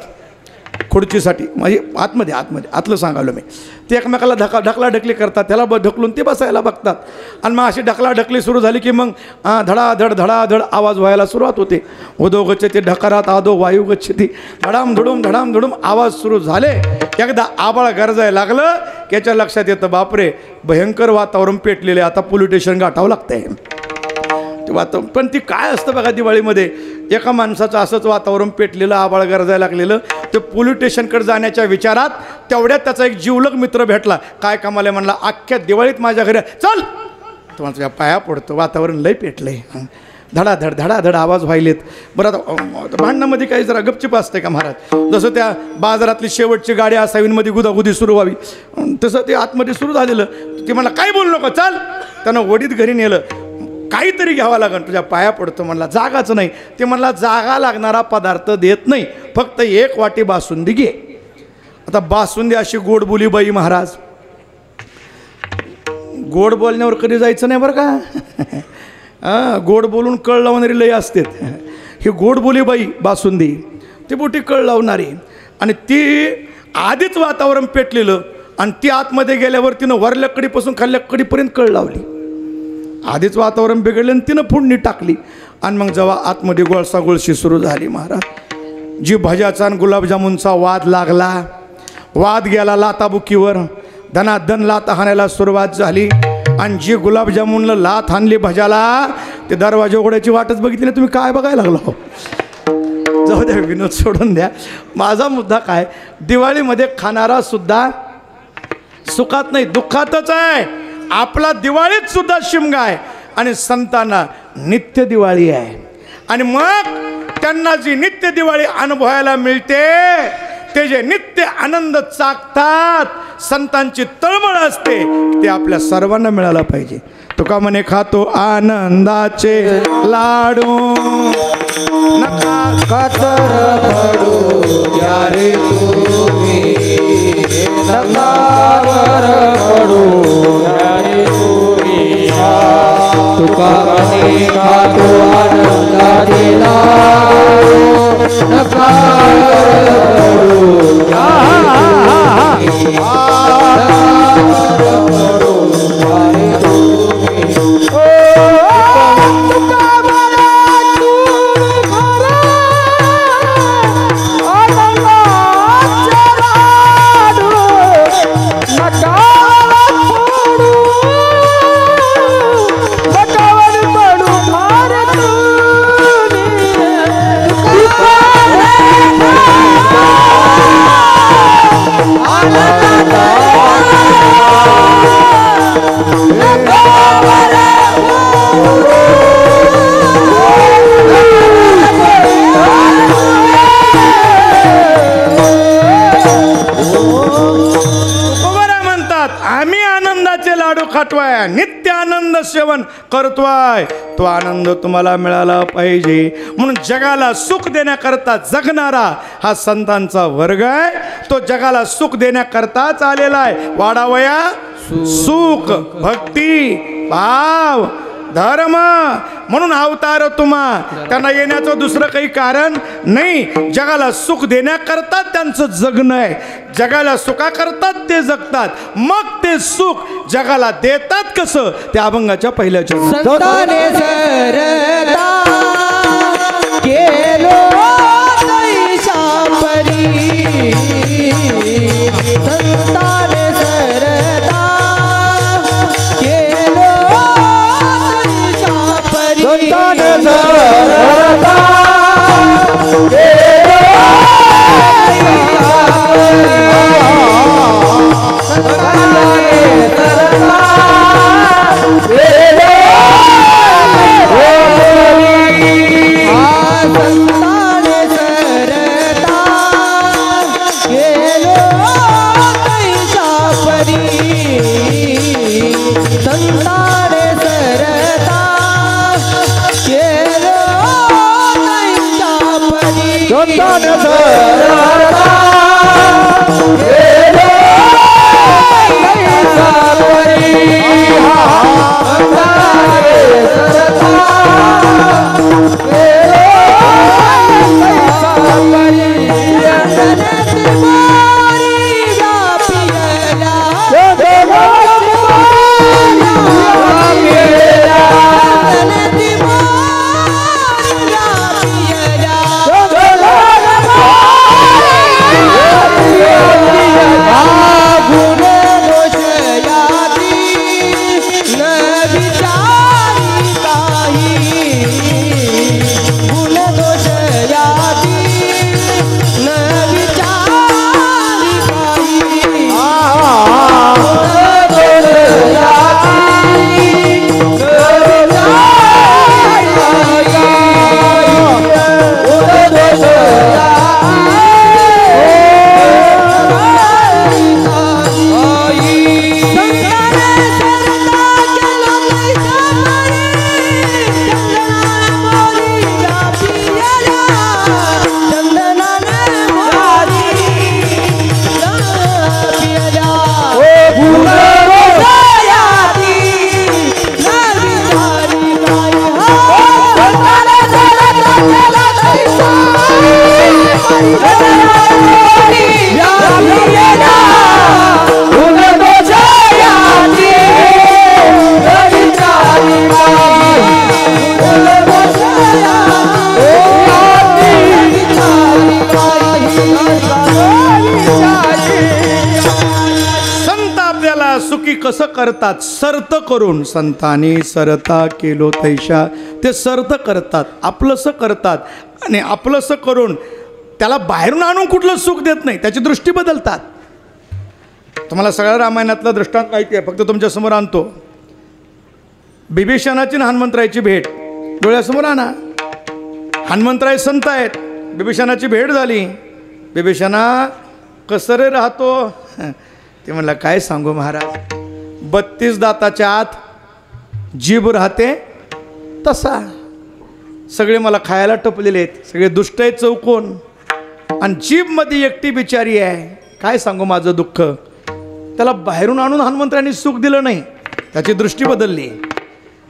खुर्चीसाठी. म्हणजे आतमध्ये आतलं सांगालो मी. ते एकमेकाला ढकलाढकली करतात, त्याला ढकलून ते बसायला बघतात. आणि मग अशी ढकलाढकली सुरू झाली की मग धडाधड आवाज व्हायला सुरुवात होते. उदो गच्छति ढकारात आदो वायू गच्छति, धडाम धुडूम आवाज सुरू झाले. एकदा आबाळ गरजायला लागलं की याच्या लक्षात येतं, बापरे भयंकर वातावरण पेटलेले, आता पोलीस स्टेशन गाठावं लागतंय. ते वातावरण पण ती काय असतं बघा दिवाळीमध्ये, एका माणसाचं असंच वातावरण पेटलेलं, आबाळ गरजायला लागलेलं. ते पोलीस स्टेशनकडे जाण्याच्या विचारात तेवढ्यात त्याचा एक जीवलग मित्र भेटला. काय कामाला म्हणला, अख्ख्या दिवाळीत माझ्या घरी चल. तुम्हाला तुझ्या पाया पडतो, वातावरण लय पेटलंय, धडाधड आवाज व्हायलेत. बरं आता भांडणामध्ये काही जरा गपचिप असते का महाराज? जसं त्या बाजारातली शेवटची गाडी असावींमध्ये गुदागुदी सुरू व्हावी तसं ते आतमध्ये सुरू झालेलं. ते म्हणला काही बोलू नको, चल. त्यानं वडीत घरी नेलं. काहीतरी घ्यावं लागेल, तुझ्या पाया पडतो म्हणला. जागाच नाही. ते म्हणला जागा लागणारा पदार्थ देत नाही, फक्त एक वाटी बासुंदी घे. आता बासुंदी अशी गोड बोली बाई महाराज, गोड बोलण्यावर कधी जायचं नाही बरं का. गोड बोलून कळ लावणारी लई असते. ही गोड बोली बाई बासुंदी, ती बोटी कळ लावणारी. आणि ती आधीच वातावरण पेटलेलं, आणि ती आतमध्ये गेल्यावर तिनं वरल्या कडीपासून खाल्ल्या कडीपर्यंत कळ लावली. आधीच वातावरण बिघडलं आणि तिनं फोडणी टाकली. आणि मग जेव्हा आतमध्ये गोळसा गोळशी सुरू झाली महाराज, जी भज्याचा आणि गुलाबजामुनचा वाद लागला, वाद गेला लाताबुकीवर, धनाधन लात हाणायला सुरुवात झाली. आणि जी गुलाबजामुनला लात हाणली भज्याला, ते दरवाजे उघडायची वाटच बघितली नाही. तुम्ही काय बघायला लागलो? जाऊ द्या, विनोद सोडून द्या. माझा मुद्दा काय, दिवाळीमध्ये खाणारा सुद्धा सुखात नाही दुःखातच आहे. आपला दिवाळीत सुद्धा शिमगा आहे, आणि संतांना नित्य दिवाळी आहे. आणि मग त्यांना जी नित्य दिवाळी अनुभवायला मिळते, ते जे नित्य आनंद चाकतात, संतांची तळमळ असते ते आपल्या सर्वांना मिळालं पाहिजे. तुका म्हणे खातो आनंदाचे लाडू नका कातर पडू या रे तुम्ही नकावर पडू या रे तुम्ही तुका म्हणे खातो आनंदाचे लाडू नकावर पडू या रे तुम्ही नकावर पडू या रे खातवाय नित्य आनंद सेवन करतोय. तो आनंद तुम्हाला मिळाला पाहिजे म्हणून जगाला सुख देण्याकरता जगणारा हा संतांचा वर्ग आहे. तो जगाला सुख देण्याकरताच आलेला आहे. वाढावया सुख भक्ती भाव धर्म म्हणून अवतार तुम्हा. त्यांना येण्याचं दुसरं काही कारण नाही. जगाला सुख देण्याकरता त्यांचं जगणं आहे. जगाला सुखाकरतात ते जगतात. मग ते सुख जगाला देतात कसं त्या अभंगाच्या पहिल्या संताने सरता केलो तैसा परी संताने सरता केलो तैसा परी संताने सरता कसं करतात सर्त करून. संतांनी सरता केलो तैशा. ते सर्त करतात आपलंसं करतात आणि आपलंसं करून त्याला बाहेरून आणून कुठलं सुख देत नाही. त्याची दृष्टी बदलतात. तुम्हाला सगळ्या रामायणातलं दृष्टांत माहिती आहे. फक्त तुमच्यासमोर आणतो. बिभीषणाची आणि हनुमंतरायाची भेट डोळ्यासमोर आणा. हनुमंतराय संत आहेत. बिभीषणाची भेट झाली. बिभीषणा कसं रे राहतो. ते म्हणला काय सांगू महाराज, 32 दाताच्या आत जीभ राहते तसा. सगळे मला खायला टपलेले आहेत, सगळे दुष्ट आहेत चौकोन, आणि जीभ मध्ये एकटी बिचारी आहे. काय सांगू माझं दुःख. त्याला बाहेरून आणून हनुमंतरांनी सुख दिलं नाही, त्याची दृष्टी बदलली.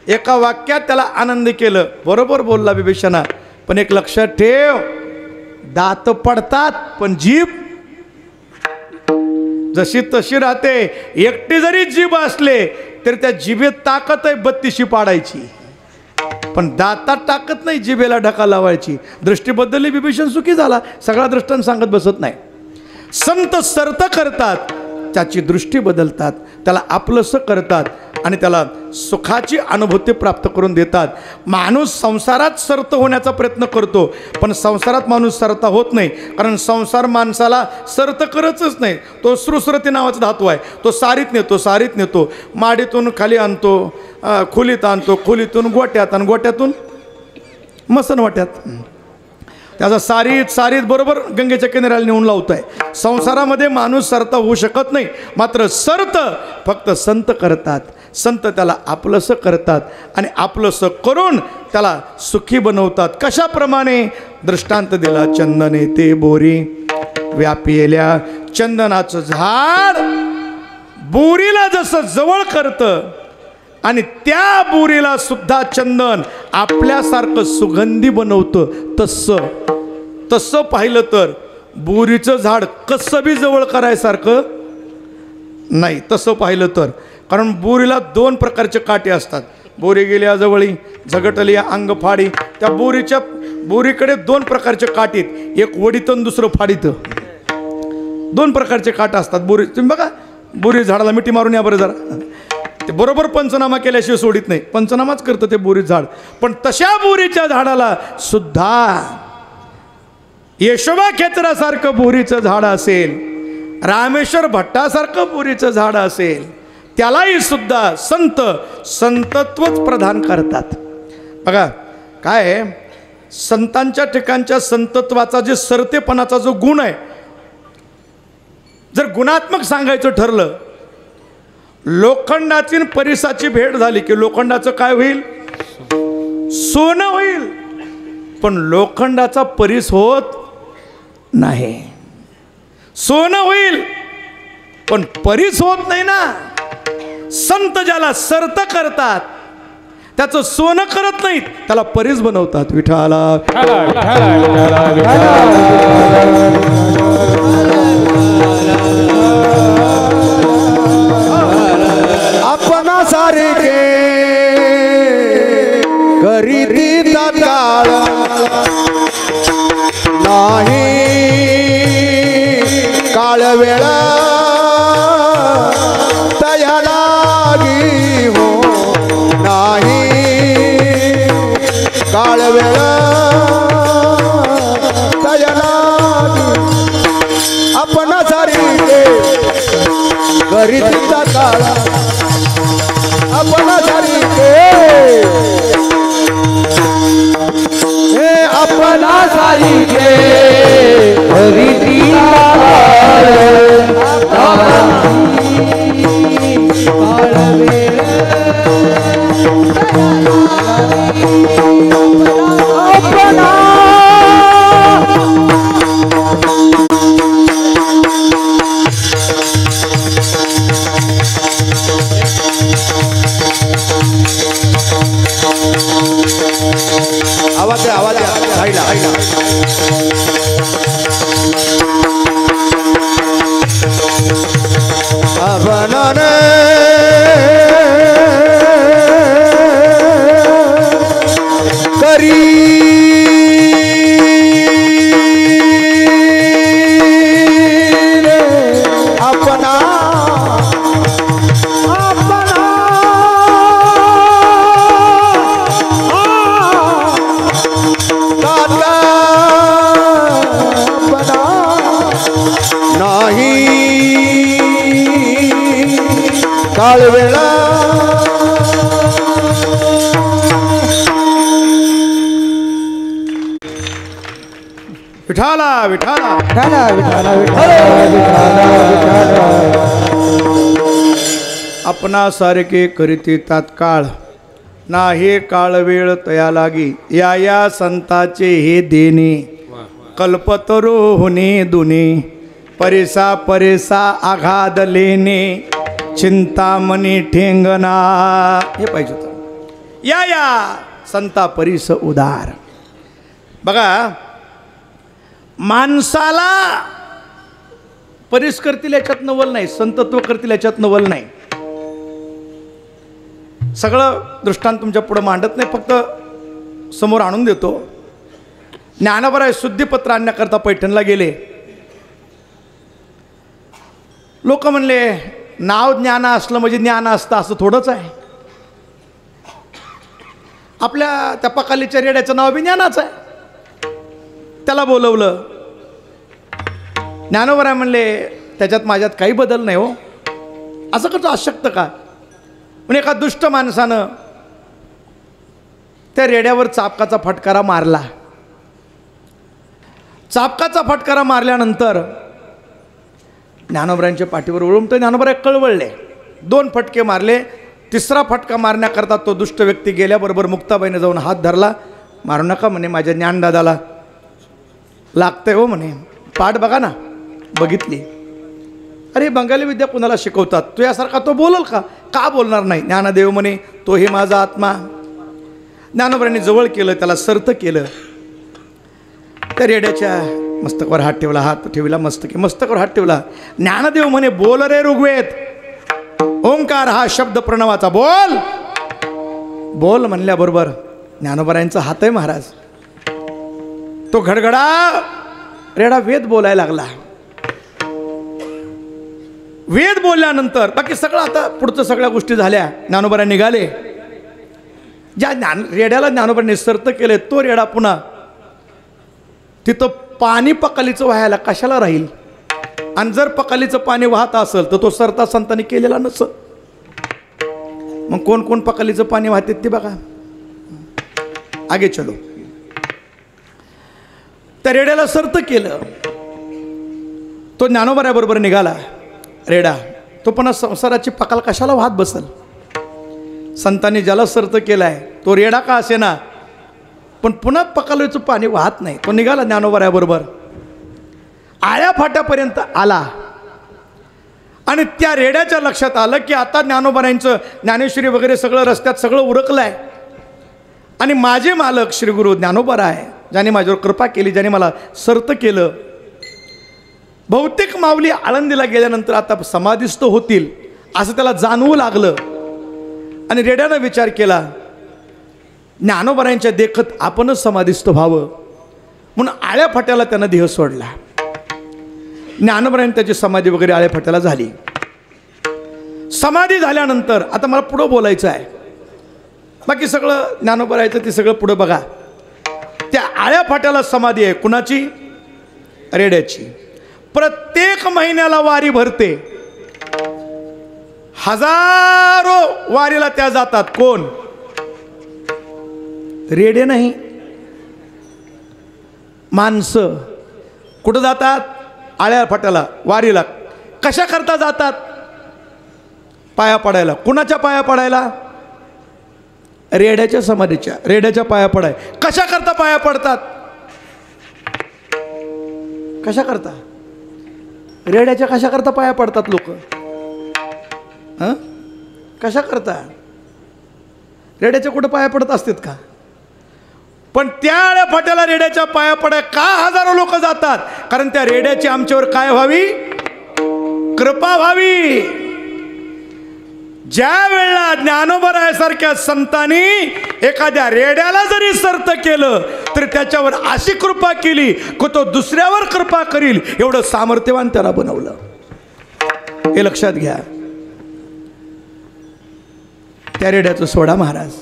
एका वाक्यात त्याला आनंद केलं. बरोबर बोलला विभीषणा, पण एक लक्षात ठेव, दात पडतात पण जीभ जशी तशी राहते. एकटी जरी जीभ असले तरी त्या जिभेत ताकद आहे 32 पाडायची, पण दातात ताकद नाही जिभेला ढका लावायची. दृष्टी बदलली, विभीषण सुखी झाला. सगळा दृष्टांत सांगत बसत नाही. संत सर्त करतात, त्याची दृष्टी बदलतात, त्याला आपलंसं करतात आणि त्याला सुखाची अनुभूती प्राप्त करून देतात. माणूस संसारात सर्त होण्याचा प्रयत्न करतो, पण संसारात माणूस सर्त होत नाही, कारण संसार माणसाला सर्त करतच नाही. तो सुश्रुती नावाचा धातू आहे, तो सारीत नेतो, माडीतून खाली आणतो, खोलीत आणतो, खोलीतून गोट्यात, आणि गोट्यातून मसन वाट्यात. त्याचा सारीत बरोबर गंगेच्या किनाऱ्याला नेऊन लावतो आहे. संसारामध्ये माणूस सर्त होऊ शकत नाही, मात्र सर्त फक्त संत करतात. संत त्याला आपलंसं करतात आणि आपलंसं करून त्याला सुखी बनवतात. कशाप्रमाणे दृष्टांत दिला, चंदने ते बोरी व्यापिल्या. चंदनाचं झाड बोरीला जसं जवळ करतं आणि त्या बोरीला सुद्धा चंदन आपल्यासारखं सुगंधी बनवतं, तसं पाहिलं तर बोरीचं झाड कसं बी जवळ करायसारखं नाही. तसं पाहिलं तर, कारण बोरीला 2 प्रकारचे काटे असतात. बोरी गेल्या जवळी, झगटली अंग फाडी. त्या बोरीकडे 2 प्रकारचे काटे आहेत, एक वडीतं दुसरं फाडीतं. 2 प्रकारचे काट असतात बोरी. तुम्ही बघा, बोरी झाडाला मिठी मारून या बरं जरा. ते बरोबर पंचनामा केल्याशिवाय सोडित नाही, पंचनामाच करतं ते बोरी झाड. पण तशा बोरीच्या झाडाला सुद्धा यशोबा खेचरासारखं बोरीचं झाड असेल, रामेश्वर भट्टासारखं बोरीचं झाड असेल, त्यालाही सुद्धा संतत्वच प्रदान करतात. बघा काय आहे, संतांच्या ठिकाणच्या संतत्वाचा जे सरतेपणाचा जो गुण आहे, जर गुणात्मक सांगायचं ठरलं, लोखंडाची आणि परिसाची भेट झाली की लोखंडाचं काय होईल, सोनं होईल. पण लोखंडाचा परिस होत नाही. सोनं होईल पण परिस होत नाही ना. संत ज्याला सर्त करतात त्याचं सोनं करत नाहीत, त्याला परिस बनवतात. विठाला आपणा सारखे करीती काळ नाही, काळ वेळ तया लागी हो नाही, काळ वेळ तया लागी. आपणा सारखे करीती काळ, आपणा सारखे आपणा सारखे करीती आवाज साईडला आपणाने करी आपणा काळ वेळा विठाला विठाला विठाला विठाला विठाला विठाला विठाला आपणासारखे करीती तात्काळ नाही काळ वेळ तया लागी या या संताचे हे देणे कल्पतरू होणे दुने परिसा परिसा आघाद लेणे चिंतामणी ठेंगणा हे पाहिजे होतं या या संता परिस उदार बघा माणसाला परिस करतील याच्यात नवल नाही संतत्व करतील याच्यात नवल नाही सगळं दृष्टांत तुमच्या पुढं मांडत नाही फक्त समोर आणून देतो ज्ञानोबराय शुद्धीपत्र आणण्याकरता पैठणला गेले लोक म्हणले नाव ज्ञान असलं म्हणजे ज्ञान असतं असं थोडंच आहे आपल्या त्या पकालीच्या रेड्याचं नाव बी ज्ञानाचं आहे त्याला बोलवलं ज्ञानोबराय म्हणले त्याच्यात माझ्यात काही बदल नाही हो असं कसं अशक्य का म्हणजे एका दुष्ट माणसानं त्या रेड्यावर चापकाचा फटकारा मारला चापकाचा फटकारा मारल्यानंतर ज्ञानोबरायांच्या पाठीवर ओळून तर ज्ञानोबराय कळवळले 2 फटके मारले तिसरा फटका मारण्याकरता तो दुष्ट व्यक्ती गेल्याबरोबर मुक्ताबाईने जाऊन हात धरला मारू नका म्हणे माझ्या ज्ञानदादाला लागतंय हो म्हणे पाठ बघा ना बघितली अरे बंगाली विद्या कुणाला शिकवतात तो यासारखा तो बोलल का बोलणार नाही ज्ञानदेव म्हणे तो हे माझा आत्मा ज्ञानोबरायांनी जवळ केलं त्याला सर्त केलं त्या रेड्याच्या मस्तकावर हात ठेवला हात ठेवला मस्तकावर हात ठेवला ज्ञानदेव म्हणे बोल रे ऋग्वेद ओंकार हा शब्द प्रणवाचा बोल बोल म्हणल्याबरोबर ज्ञानोबरायांचा हात आहे महाराज तो घडघडा रेडा वेद बोलायला लागला वेद बोलल्यानंतर बाकी सगळं आता पुढचं सगळ्या गोष्टी झाल्या ज्ञानोबराय निघाले ज्या रेड्याला ज्ञानोबरांनी सर्त केले तो रेडा पुन्हा तिथं पाणी पकालीचं व्हायला कशाला राहील आणि जर पकालीचं पाणी वाहत असेल तर तो सरता संतांनी केलेला नसत मग कोण कोण पकालीचं पाणी वाहते ते बघा आगे चलो त्या रेड्याला सर्त केलं तो ज्ञानोबराबरोबर निघाला रेडा तो पण संसाराची पकाल कशाला वाहत बसल संतांनी ज्याला सर्त केलाय तो रेडा का असे ना पण पुन्हा पकालीचं पाणी वाहत नाही तो निघाला ज्ञानोबराबरोबर आळ्या फाट्यापर्यंत आला आणि त्या रेड्याच्या लक्षात आलं की आता ज्ञानोबरायांचं ज्ञानेश्वरी वगैरे सगळं रस्त्यात सगळं उरकलंय आणि माझे मालक श्री गुरु ज्ञानोबराय ज्याने माझ्यावर कृपा केली ज्याने मला सर्त केलं बहुतेक माऊली आळंदीला गेल्यानंतर आता समाधिस्थ होतील असं त्याला जाणवू लागलं आणि रेड्यानं विचार केला ज्ञानोबरायांच्या देखत आपणच समाधिस्थ व्हावं म्हणून आळ्या फाट्याला त्यानं देह सोडला ज्ञानोबरायांनी त्याची समाधी वगैरे आळ्या फाट्याला झाली समाधी झाल्यानंतर आता मला पुढं बोलायचं आहे बाकी सगळं ज्ञानोबरायचं ते सगळं पुढं बघा त्या आळ्या फाट्याला समाधी आहे कुणाची रेड्याची प्रत्येक महिन्याला वारी भरते हजारो वारीला त्या जातात कोण रेडे नाही माणसं कुठं जातात आळ्या फाट्याला वारीला कशा करता जातात पाया पडायला कुणाच्या पाया पडायला रेड्याच्या समाधीच्या रेड्याच्या पाया पडाय कशा करता पाया पडतात कशा करता रेड्याच्या कशा करता पाया पडतात लोक कशा करता रेड्याच्या कुठं पाया पडत असतात का पण त्या आळ्या फाट्याला रेड्याच्या पाया पडाय का हजारो लोक जातात कारण त्या रेड्याची आमच्यावर काय व्हावी कृपा व्हावी ज्या वेळेला ज्ञानोबरायासारख्या संतांनी एखाद्या रेड्याला जरी सर्त केलं तरी त्याच्यावर अशी कृपा केली की तो दुसऱ्यावर कृपा करील एवढं सामर्थ्यवान त्याला बनवलं हे लक्षात घ्या त्या रेड्याचं सोडा महाराज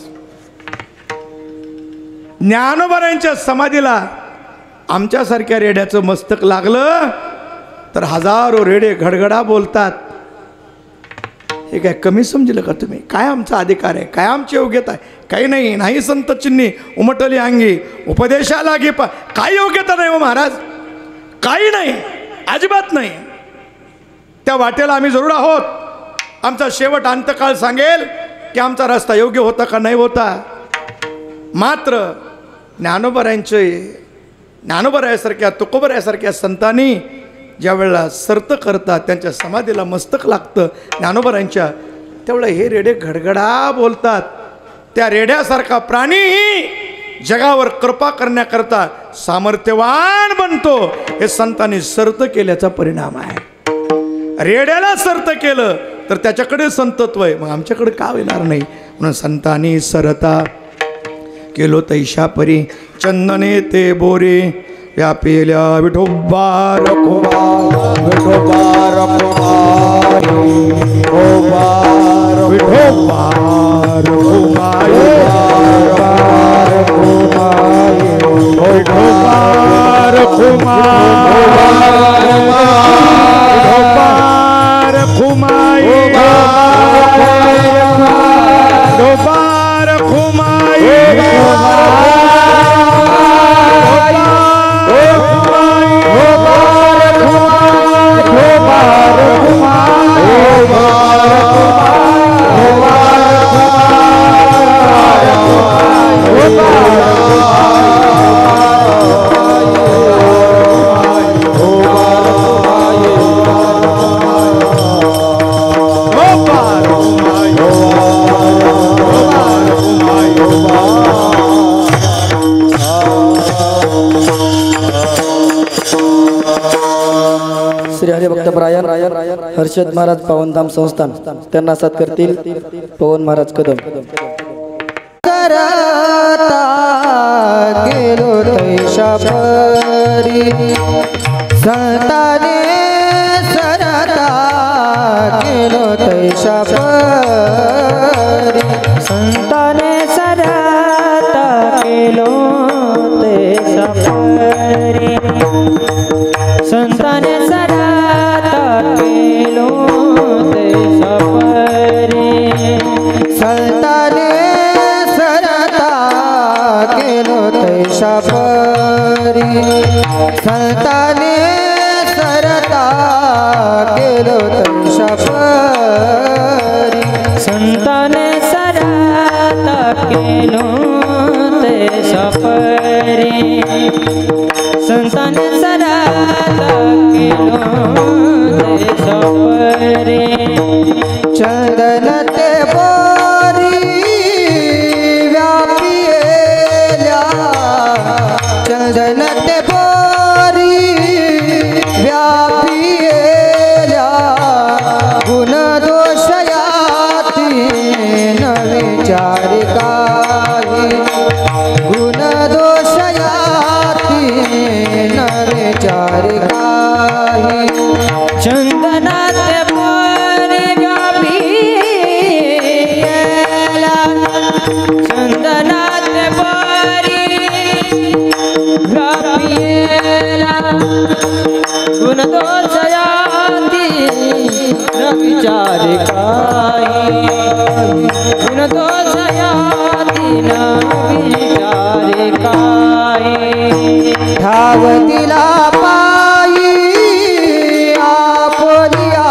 ज्ञानोबरायांच्या समाधीला आमच्यासारख्या रेड्याचं मस्तक लागलं तर हजारो रेडे घडघडा बोलतात हे काय कमी समजलं का तुम्ही काय आमचा अधिकार आहे काय आमची योग्यता आहे काही नाही नाही संत चिन्नी उमटली अंगी उपदेशाला घे काही योग्यता नाही हो महाराज काही नाही अजिबात नाही त्या वाटेला आम्ही जरूर आहोत. आमचा शेवट अंतकाळ सांगेल की आमचा रस्ता योग्य होता का नाही होता. मात्र ज्ञानोबरायासारख्या तुकोबरायासारख्या संतांनी ज्या वेळेला सर्त करतात, त्यांच्या समाधीला मस्तक लागतं ज्ञानोबरायांच्या, त्यावेळेला हे रेडे घडघडा बोलतात. त्या रेड्यासारखा प्राणीही जगावर कृपा करण्याकरता सामर्थ्यवान बनतो. हे संतांनी सर्त केल्याचा परिणाम आहे. रेड्याला सर्त केलं तर त्याच्याकडे संतत्व आहे, मग आमच्याकडे का येणार नाही. म्हणून संतांनी सरता केलो तैशा परी चंदने ते बोरे व्यापेल्या विठोबा रखोबा विठोबा रखोबा विठोबा रखोबा श्री हरिभक्तपरायण हर्षद महाराज पावनधाम संस्थान त्यांना सत्कारतील पवन महाराज कदम. गेलो तैशा परी संताने सरता गेलो तैशा परी संताने सरता गेलो तैशा परी संताने सरता गेलो तैशा परी संताने सरता गेलो तैशा परी संताने सरता गेलो तैशा परी संताने सरता गेलो तैशा परी संताने सरता गेलो तैशा परी चंदन ते बोरी व्यापिएल्या चंदन ते बोरी व्यापिएल्या गुण दोष याती न विचारी काही गुण दोष याती न विचारी काही चंदनात बोरी व्यापिएला चंदनात बोरी व्यापिएला गुण दोष याती न विचारे काही गुण दोष याती न विचारे काही धावतीला पायी आपोलिया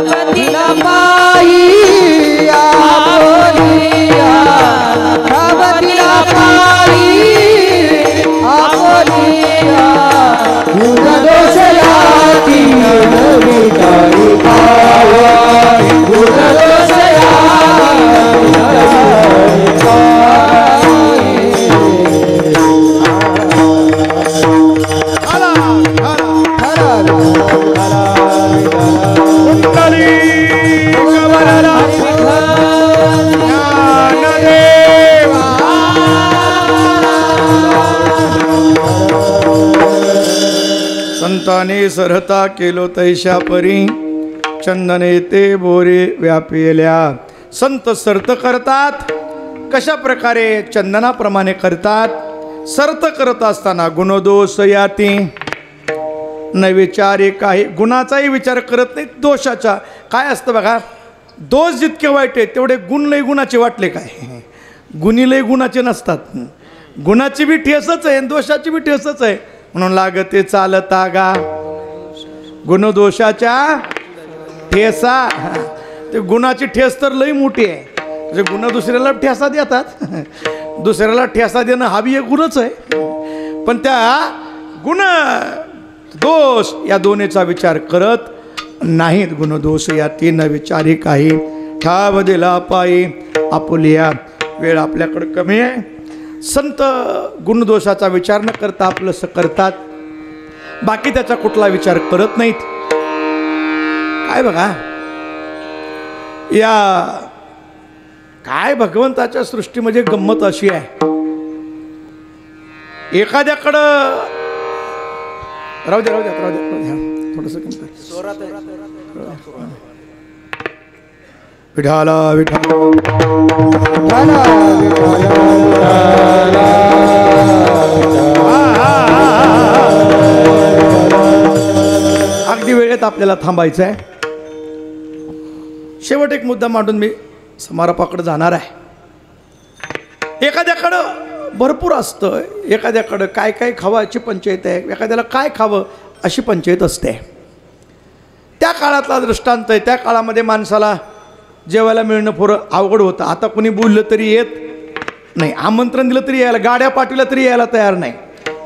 गणपतीला पायी आपोलिया गणपतीला पायी आपोलिया गुण दोष याती नवी तारी पावा गुण दोष याती नवी संताने सरहता केलो तैशा परी चंदने ते बोरे व्यापिल्या. संत सर्त करतात कशा प्रकारे चंदनाप्रमाणे करतात. सर्त करत असताना गुणदोष याती न विचारे काही गुणाचाही विचार करत नाही दोषाचा. काय असतं बघा दोष जितके वाईट आहे तेवढे गुण लय गुणाचे वाटले काय गुणी लय गुणाचे नसतात. गुणाची बी ठेसच आहे दोषाची बी ठेसच आहे म्हणून लागते चालता गा गुणदोषाच्या ठेसा. ते गुणाची ठेस तर लई मोठी आहे. म्हणजे गुण दुसऱ्याला ठेसा देतात दुसऱ्याला ठेसा देणं हा बी एक गुणच आहे. पण त्या गुण दोष या दोन्हीचा विचार करत नाहीत. गुणदोष या तीन विचारी काही ठाव दिला पायी आपुलिया. वेळ आपल्याकडे कमी आहे. संत गुणदोषाचा विचार न करता आपलंसं करतात. बाकी त्याचा कुठला विचार करत नाहीत. काय बघा या काय भगवंताच्या सृष्टीमध्ये गंमत अशी आहे. एखाद्याकडं राहू द्या थोडस विठाला विठाला अगदी वेळेत आपल्याला थांबायचं आहे. शेवट एक मुद्दा मांडून मी समारोपाकडे जाणार आहे. एखाद्याकडं भरपूर असतं एखाद्याकडं काय काय खावं अशी पंचायत आहे. एखाद्याला काय खावं अशी पंचायत असते. त्या काळातला दृष्टांत आहे. त्या काळामध्ये माणसाला जेवायला मिळणं थोडं अवघड होतं. आता कोणी बोललं तरी येत नाही. आमंत्रण दिलं तरी यायला गाड्या पाठवल्या तरी यायला तयार नाही.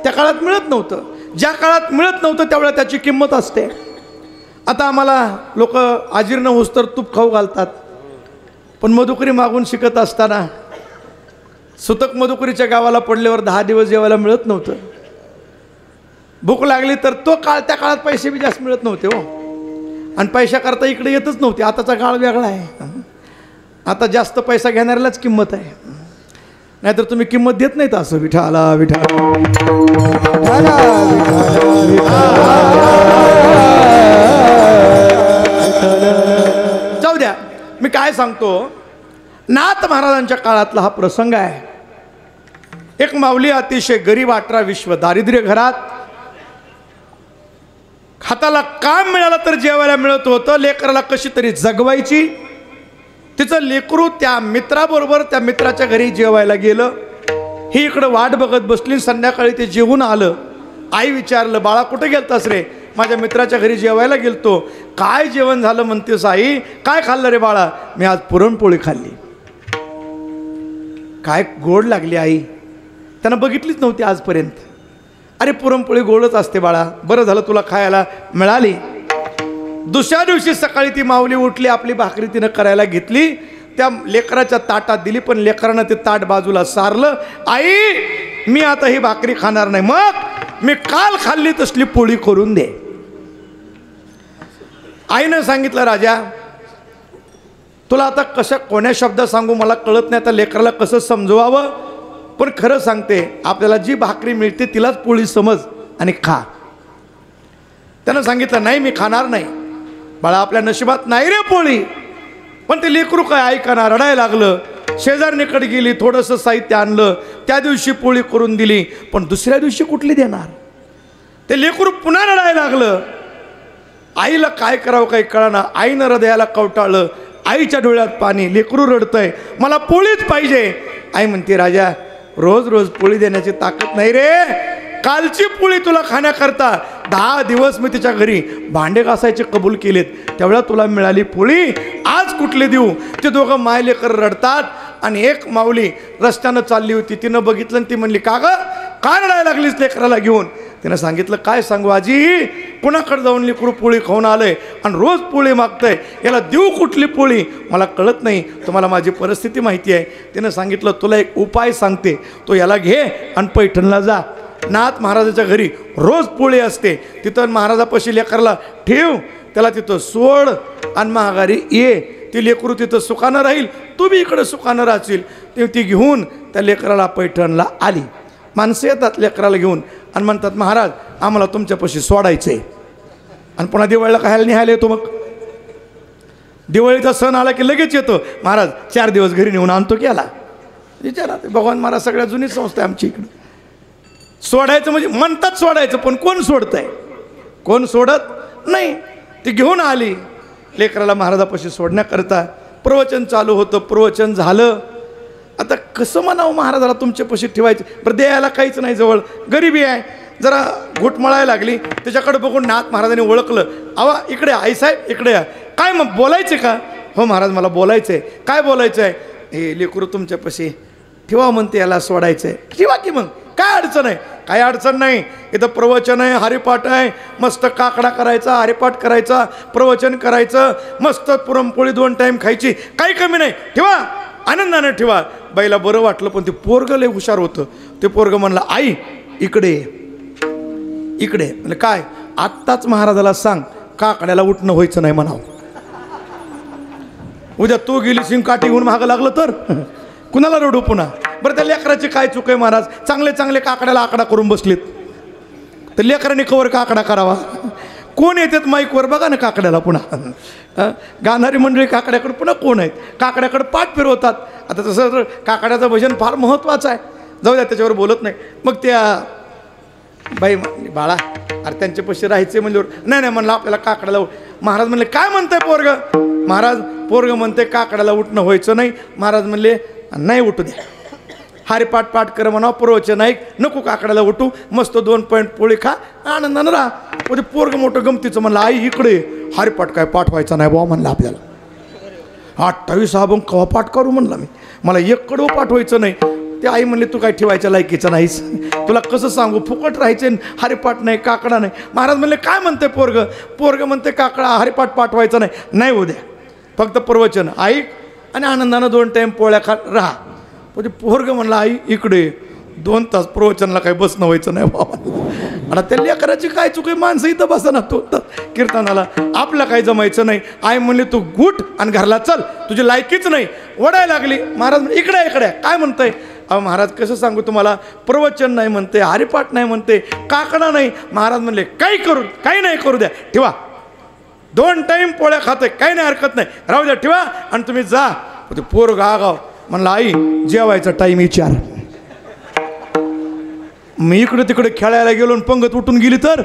त्या काळात मिळत नव्हतं. ज्या काळात मिळत नव्हतं त्यावेळेला त्याची किंमत असते. आता आम्हाला लोक आजीर्ण होस तर तूप खाऊ घालतात. पण मधुकरी मागून शिकत असताना सुतक मधुकरीच्या गावाला पडल्यावर 10 दिवस जेवायला मिळत नव्हतं. भूक लागली तर तो काळ त्या काळात पैसे बी जास्त मिळत नव्हते हो. आणि पैसा करता इकडे येतच नव्हते. आताचा काळ वेगळा आहे. आता जास्त पैसा घेणाऱ्यालाच किंमत आहे. नाहीतर तुम्ही किंमत देत नाहीत. असं विठाला विठाला जाऊ द्या. मी काय सांगतो नाथ महाराजांच्या काळातला हा प्रसंग आहे. एक माऊली अतिशय गरीब 18 विश्व दारिद्र्य घरात हाताला काम मिळालं तर जेवायला मिळत होतं. लेकराला कशी तरी जगवायची. तिचं लेकरू त्या मित्राबरोबर त्या मित्राच्या घरी जेवायला गेलं. ही इकडं वाट बघत बसली. संध्याकाळी ते जेवून आलं. आई विचारलं बाळा कुठे गेलतास रे. माझ्या मित्राच्या घरी जेवायला गेलतो. काय जेवण झालं म्हणतेस आई. काय खाल्लं रे बाळा. मी आज पुरणपोळी खाल्ली. काय गोड लागली आई. त्यांना बघितलीच नव्हती आजपर्यंत. अरे पुरणपोळी गोडच असते बाळा. बरं झालं तुला खायला मिळाली. दुसऱ्या दिवशी सकाळी ती माऊली उठली. आपली भाकरी तिनं करायला घेतली. त्या लेकराच्या ताटात दिली. पण लेकरानं ते ताट बाजूला सारलं. आई मी आता ही भाकरी खाणार नाही. मग मी काल खाल्ली तसली पोळी करून दे. आईनं सांगितलं राजा तुला आता कसं कोण्या शब्दात सांगू मला कळत नाही. आता लेकराला कसं समजवावं. पण खरं सांगते आपल्याला जी भाकरी मिळते तिलाच पोळी समज आणि खा. त्यानं सांगितलं नाही मी खाणार नाही. बाळा आपल्या नशिबात नाही रे पोळी. पण ते लेकरू काय ऐकणार. रडायला लागलं. शेजारणीकडे गेली. थोडंसं साहित्य आणलं. त्या दिवशी पोळी करून दिली. पण दुसऱ्या दिवशी कुठली देणार. ते लेकरू पुन्हा रडायला लागलं. आईला काय करावं काही कळना. आईनं हृदयाला कवटाळलं. आईच्या डोळ्यात पाणी. लेकरू रडतंय मला पोळीच पाहिजे. आई म्हणते राजा रोज रोज पोळी देण्याची ताकद नाही रे. कालची पोळी तुला खाण्याकरता 10 दिवस मी तिच्या घरी भांडे घासायचे कबूल केलेत, त्यावेळेला तुला मिळाली पोळी, आज कुठले देऊ? ते दोघं मायलेकर रडतात. आणि एक माऊली रस्त्यानं चालली होती, तिनं बघितलं आणि ती म्हणली, का गं का रडायला लागलीस लेकराला घेऊन? तिनं सांगितलं, काय सांगू आजी, कुणाकडे जाऊन लेकरू पोळी खाऊन आलंय आणि रोज पोळी मागतंय, याला देऊ कुठली पोळी मला कळत नाही, तुम्हाला माझी परिस्थिती माहिती आहे. तिनं सांगितलं, तुला एक उपाय सांगते, तो याला घे आणि पैठणला जा, नाथ महाराजाच्या घरी रोज पोळी असते, तिथं महाराजापाशी लेकराला ठेव, त्याला तिथं सोड आणि माघारी ये, ती लेकरू तिथं सुखानं राहील, तू बी इकडं सुखानं राहशील. ती घेऊन त्या लेकराला पैठणला आली. माणसं येतात लेकराला घेऊन आणि म्हणतात, महाराज आम्हाला तुमच्यापाशी सोडायचं आहे. आणि पुन्हा दिवाळीला खायला निघायला येतो. मग दिवाळीचा सण आला की लगेच येतो, महाराज 4 दिवस घरी नेऊन आणतो की याला. विचारा, भगवान महाराज सगळ्यात जुनी संस्था आहे आमची इकडं. सोडायचं म्हणजे म्हणतात सोडायचं, पण कोण सोडतंय? कोण सोडत नाही. ती घेऊन आली लेकराला महाराजापाशी सोडण्याकरता. प्रवचन चालू होतं, प्रवचन झालं. आता कसं म्हणावं महाराजाला तुमच्यापाशी ठेवायचं? बरं द्यायला काहीच नाही, जवळ गरिबी आहे, जरा घुटमळायला लागली. त्याच्याकडे बघून नाथ महाराजांनी ओळखलं, आवा इकडे आईसाहेब इकडे या. काय मग बोलायचे का? हो महाराज मला बोलायचं आहे. काय बोलायचं आहे? हे लेकरू तुमच्यापाशी ठेवा म्हणते, याला सोडायचं आहे. ठेवा की मग, काय अडचण आहे? काय अडचण नाही, इथं प्रवचन आहे, हरिपाठ आहे, मस्त काकडा करायचा, हरिपाठ करायचा, प्रवचन करायचं, मस्त पुरणपोळी 2 टाईम खायची, काही कमी नाही, ठेवा आनंदानं ठेवा. बाईला बरं वाटलं, पण ते पोरगं लय हुशार होतं. ते पोरगं म्हणलं, आई इकडे इकडे. म्हणजे काय? आत्ताच महाराजाला सांग काकड्याला उठणं व्हायचं नाही म्हणावं. उद्या तू गेली सिंग काठी घेऊन मागं लागलं तर कुणाला रडू पुन्हा? बरं त्या लेकराची काय चूक आहे महाराज? चांगले चांगले काकड्याला आकडा करून बसलेत, तर लेकरांनी कवर काकडा करावा. कोण येतात माईकवर बघा ना काकड्याला पुन्हा. गाणारी मंडळी काकड्याकडे पुन्हा कोण आहेत? काकड्याकडे पाठ फिरवतात. आता तसं तर काकड्याचं भजन फार महत्त्वाचं आहे, जाऊ द्या त्याच्यावर बोलत नाही. मग त्या बाई म्हणली, बाळा अरे त्यांच्यापाशी राहायचे म्हणजे नाही नाही म्हणलं आपल्याला काकड्याला. महाराज म्हणले, काय म्हणताय पोरगं? महाराज पोरगं म्हणते काकड्याला उठणं व्हायचं नाही. महाराज म्हणले, नाही उठू द्या, हरिपाठ पाठ कर म्हणा, प्रवचन ऐक, नको काकड्याला उठू, मस्त 2 पॉईंट पोळी खा, आनंदानं राहा. म्हणजे पोरगं मोठं गमतीचं म्हणलं, आई इकडे हरिपाठ काय पाठवायचा नाही बुवा म्हणलं आपल्याला. 28 अभंग कवा पाठ करू म्हणला मी, मला 1 कडवं पाठवायचं नाही. ते आई म्हणले, तू काय ठेवायच्या लायकीचं नाहीस, तुला कसं सांगू, फुकट राहायचे, हरिपाठ नाही काकडा नाही. महाराज म्हणले, काय म्हणते पोरगं? पोरगं म्हणते काकडा हरिपाठ पाठवायचं नाही. नाही उद्या फक्त प्रवचन ऐक आणि आनंदानं 2 टाईम पोळ्या खा राहा. म्हणजे पोरगं म्हणलं, आई इकडे 2 तास प्रवचनला काही बसणं व्हायचं नाही बाबा. आता त्या लेकराची काय चुकी? माणसं इथं बसा ना, तो कीर्तनाला आपलं काही जमायचं नाही. आई म्हणली, तू गुट आणि घरला चल, तुझी लायकीच नाही. ओढायला लागली. महाराज म्हणजे, इकडे इकडे काय म्हणतंय? अहो महाराज कसं सांगू तुम्हाला, प्रवचन नाही म्हणते, हरिपाठ नाही म्हणते, काकडा नाही. महाराज म्हणले, काही करू, काही नाही करू द्या, ठेवा, 2 टाईम पोळ्या खातोय, काही नाही हरकत नाही, राहू द्या, ठेवा आणि तुम्ही जा. ते पोरगं आगाव म्हणलं, आई जेवायचा टाईम विचार. मी इकडे तिकडे खेळायला गेलो आणि पंगत उठून गेली तर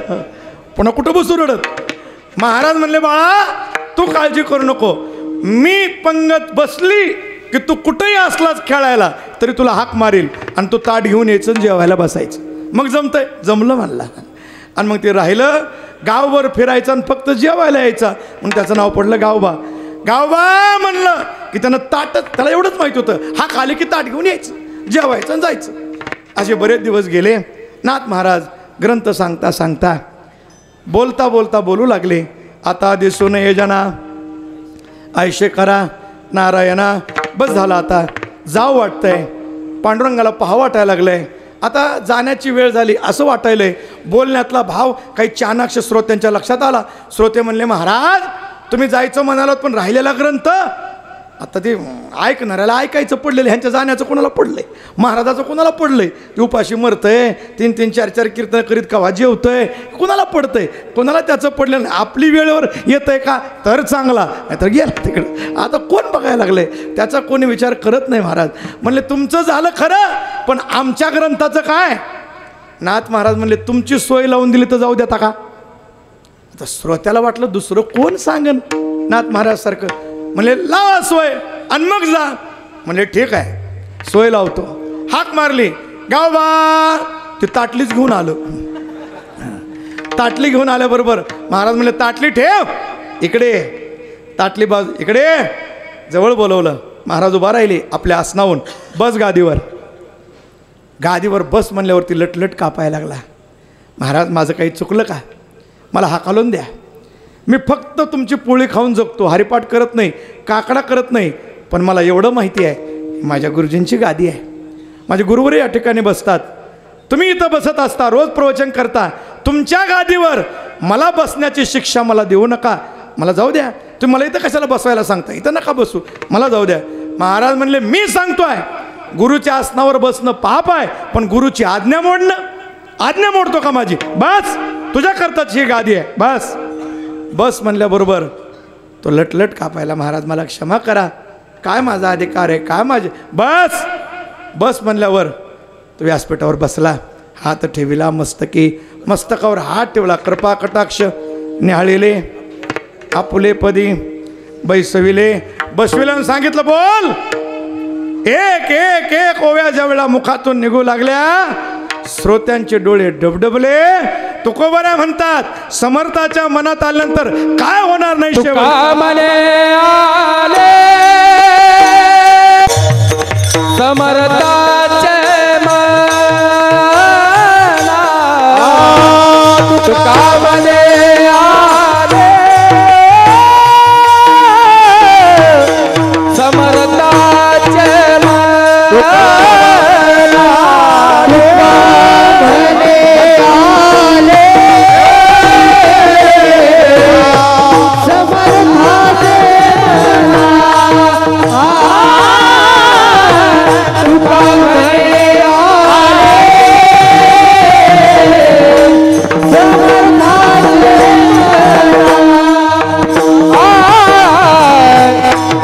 पुन्हा कुठं बसू रडत. महाराज म्हणले, बाळा तू काळजी करू नको, मी पंगत बसली की तू कुठेही असलाच खेळायला तरी तुला हाक मारेल आणि तू ताट घेऊन यायचं जेवायला बसायचं. मग जमतंय? जमलं म्हणला. आणि मग ते राहिलं, गावभर फिरायचं आणि फक्त जेवायला यायचा. मग त्याचं नाव पडलं गावबा. गावबा म्हणलं की त्यानं ताटच, त्याला एवढंच माहीत होतं, हाक आले की ताट घेऊन यायचं, जेवायचं आणि जायचं. असे बरेच दिवस गेले. नाथ महाराज ग्रंथ सांगता सांगता बोलता बोलता बोलू लागले, आता दिसून ये जना आयशे करा नारायणा, बस झालं, आता जाऊ वाटतंय, पांडुरंगाला पाहावं वाटायला लागलंय, आता जाण्याची वेळ झाली असं वाटायलंय. बोलण्यातला भाव काही चाणाक्ष श्रोत्यांच्या लक्षात आला. श्रोते म्हणले, महाराज तुम्ही जायचं म्हणालात पण राहिलेला ग्रंथ, आता ते ऐकणाऱ्याला ऐकायचं पडलेलं, ह्यांच्या जाण्याचं कोणाला पडलंय, महाराजाचं कोणाला पडलंय, ते उपाशी मरतंय, 3-3, 4-4 कीर्तन करीत कवा जेवतंय, कोणाला पडतंय, कोणाला त्याचं पडलं नाही. आपली वेळेवर येतंय का तर चांगला, नाहीतर गेला तिकडं. आता कोण बघायला लागलंय, त्याचा कोणी विचार करत नाही. महाराज म्हणले, तुमचं झालं खरं, पण आमच्या ग्रंथाचं काय? नाथ महाराज म्हणले, तुमची सोय लावून दिली तर जाऊ देता का? आता श्रोत्याला वाटलं दुसरं कोण सांगन नाथ महाराज सारखं. म्हणले, लावा सोय आणि मग जा. म्हणले, ठीक आहे सोय लावतो. हाक मारली, गावबा ती ताटलीच घेऊन आलो. ताटली घेऊन आल्याबरोबर महाराज म्हणले ताटली ठेव इकडे. ताटली बाजू इकडे जवळ बोलवलं. महाराज उभा राहिले आपल्या आसनाहून. बस गादीवर. गादीवर बस म्हणल्यावरती लटलट कापायला लागला. महाराज माझं काही चुकलं का? मला हाकालून द्या. मी फक्त तुमची पोळी खाऊन जगतो, हरिपाठ करत नाही, काकडा करत नाही. पण मला एवढं माहिती आहे माझ्या गुरुजींची गादी आहे. माझे गुरुवरही या ठिकाणी बसतात. तुम्ही इथं बसत असता, रोज प्रवचन करता. तुमच्या गादीवर मला बसण्याची शिक्षा मला देऊ नका. मला जाऊ द्या. तुम्ही मला इथं कशाला बसवायला सांगता? इथं नका बसू, मला जाऊ द्या. महाराज म्हणले मी सांगतोय गुरुच्या आसनावर बसणं पाप आहे, पण गुरुची आज्ञा मोडणं, आज्ञा मोडतो का माझी? बस तुझ्या करताच ही गादी आहे, बस. बस म्हणल्याबरोबर तो लटलट कापायला. महाराज मला क्षमा करा, काय माझा अधिकार आहे, काय माझे. बस बस म्हणल्यावर तो व्यासपीठावर बसला. हात ठेविला मस्तकी, मस्तकावर हात ठेवला. कृपा कटाक्ष निहाळिले आपुले पदी बैसविले. बसविलं आणि सांगितलं बोल. एक एक एक ओव्या ज्या वेळा मुखातून निघू लागल्या श्रोत्यांचे डोळे डबडबले. तुकोबाऱ्या म्हणतात समर्थाच्या मनात आल्यानंतर काय होणार नाही. समर्थाचे तुकामने आले. समर्थाचे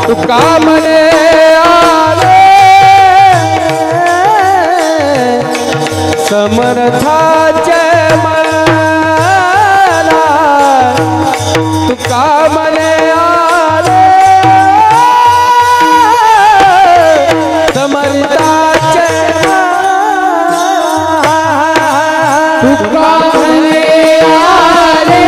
तुकामने आले. समर्थाचे मला तुकामने आले. समर्थाचे तुकामने आले.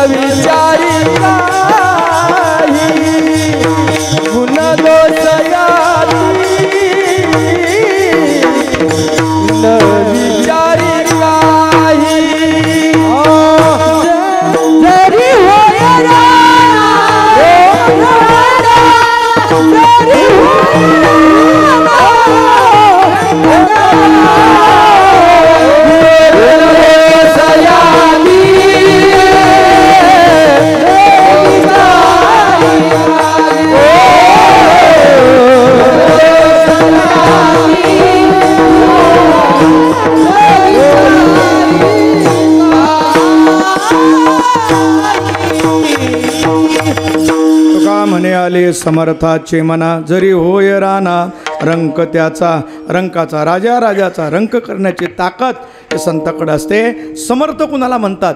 विचारी गुण दोषयाती न विचारी काही. जरी म्हणे आले समर्थाचे मना. जरी होय राणा रंक त्याचा. रंकाचा राजा, राजाचा रंक करण्याची ताकद हे संताकडे असते. समर्थ कुणाला म्हणतात?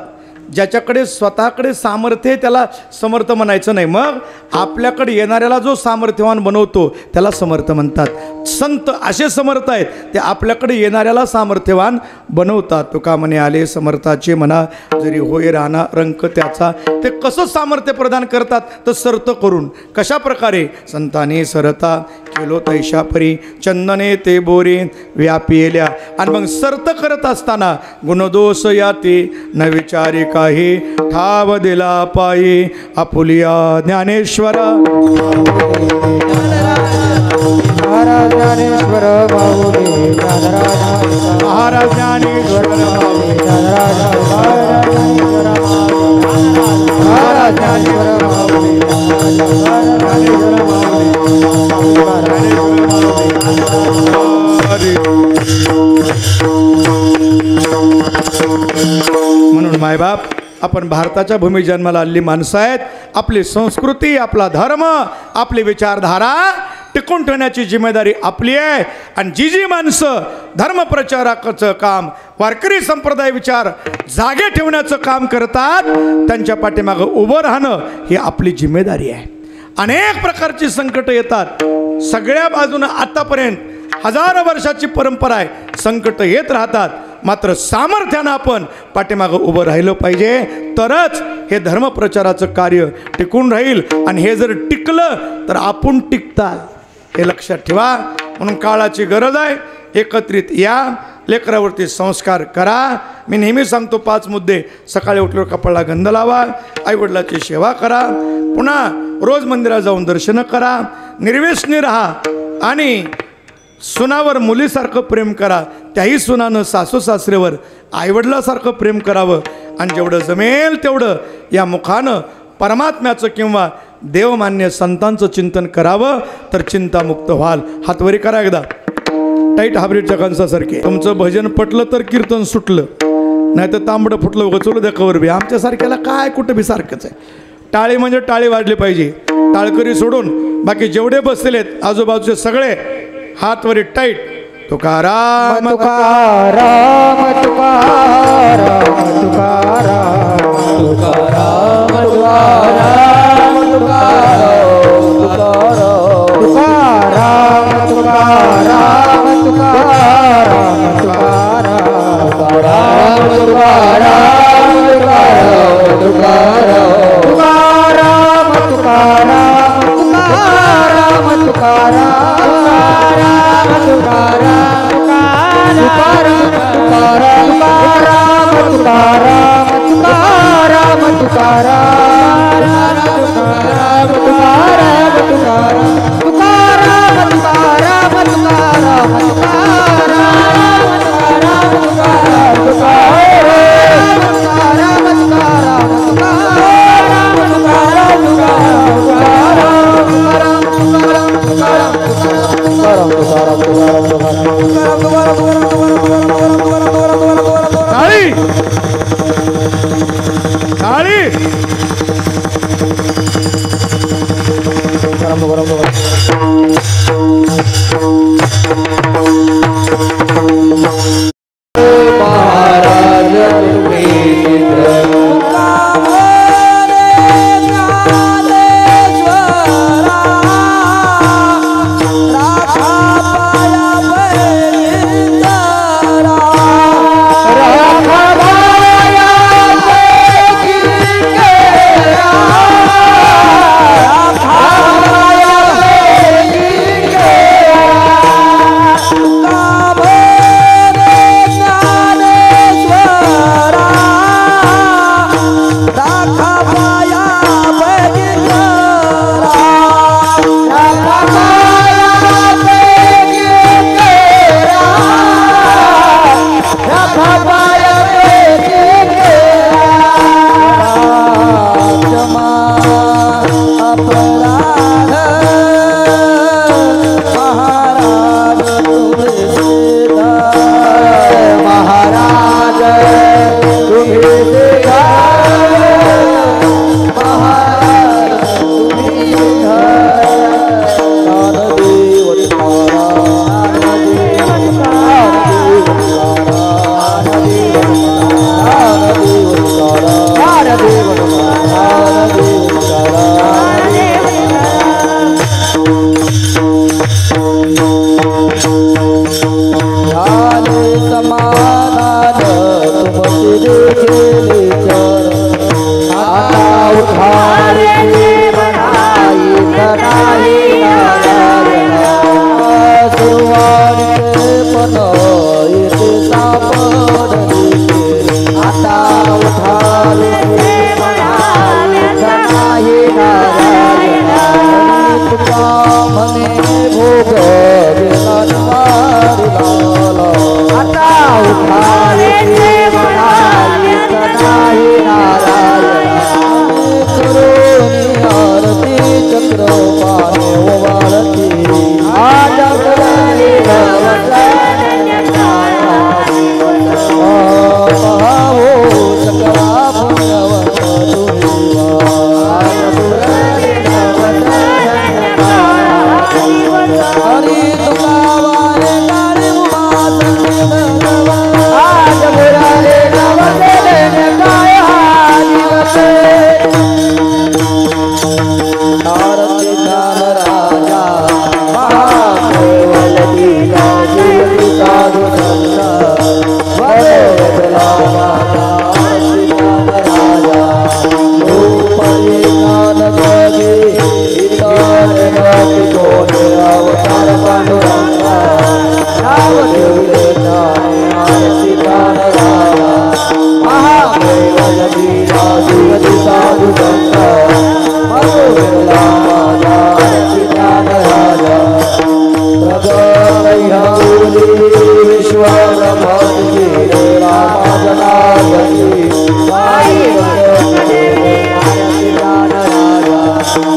ज्याच्याकडे स्वतःकडे सामर्थ्य आहे त्याला समर्थ म्हणायचं नाही. मग आपल्याकडे येणाऱ्याला जो सामर्थ्यवान बनवतो त्याला समर्थ म्हणतात. संत असे समर्थ आहेत ते आपल्याकडे येणाऱ्याला सामर्थ्यवान बनवतात. तुका म्हणे आले समर्थाचे म्हणा. जरी होय राणा रंक त्याचा. ते कसं सामर्थ्य प्रदान करतात? तर सर्त करून. कशा प्रकारे? संताने सरता केलो तैशा परी चंदने ते बोरे व्यापिल्या. आणि मग सर्त करत असताना गुणदोष याते न विचारी काही. ठाव दिला पायी आपुलिया ज्ञानेश्वरा. महाराज ज्ञानेश्वर बाहुले महाराज ज्ञानेश्वर महाराज ज्ञानेश्वर बाहुले म्हणून मायबाप, आपण भारताच्या भूमी जन्माला आलेली माणसं आहेत. आपली संस्कृती, आपला धर्म, आपली विचारधारा टिकून ठेवण्याची जिम्मेदारी आपली आहे. आणि जी माणसं धर्मप्रचारकाचं काम, वारकरी संप्रदाय विचार जागे ठेवण्याचं काम करतात, त्यांच्या पाठीमागं उभं राहणं ही आपली जिम्मेदारी आहे. अनेक प्रकारची संकट येतात, सगळ्या बाजूनं आतापर्यंत हजारो वर्षाची परंपरा आहे, संकट येत राहतात. मात्र सामर्थ्यानं आपण पाठीमागं उभं राहिलं पाहिजे, तरच हे धर्मप्रचाराचं कार्य टिकून राहील. आणि हे जर टिकलं तर आपण टिकतात, हे लक्षात ठेवा. म्हणून काळाची गरज आहे, एकत्रित या, लेकरावरती संस्कार करा. मी नेहमी सांगतो 5 मुद्दे. सकाळी उठल्यावर कपाळाला गंध लावा, आईवडिलाची सेवा करा, पुन्हा रोज मंदिरात जाऊन दर्शनं करा, निर्व्यसनी राहा आणि सुनावर मुलीसारखं प्रेम करा. त्याही सुनानं सासू सासरेवर आईवडिलासारखं प्रेम करावं. आणि जेवढं जमेल तेवढं या मुखानं परमात्म्याचं किंवा देवमान्य संतांचं चिंतन करावं, तर चिंतामुक्त व्हाल. हातवरी करा एकदा, टाईट हायब्रिडच्या कंसासारखे. तुमचं भजन पटलं तर कीर्तन सुटलं, नाही तर तांबडं फुटलं उगं चोलं द्या कवर बी. आमच्यासारख्याला काय कुठं बी सारखंच आहे. टाळी म्हणजे टाळी वाजली पाहिजे, टाळकरी सोडून बाकी जेवढे बसलेत आजूबाजूचे सगळे हातवरी टाईट. तुकाराम तुकाराम तुकाराम तुकाराम तुकाराम तुकाराम तुकाराम तुकाराम तुकाराम तुकाराम तुकाराम महाराज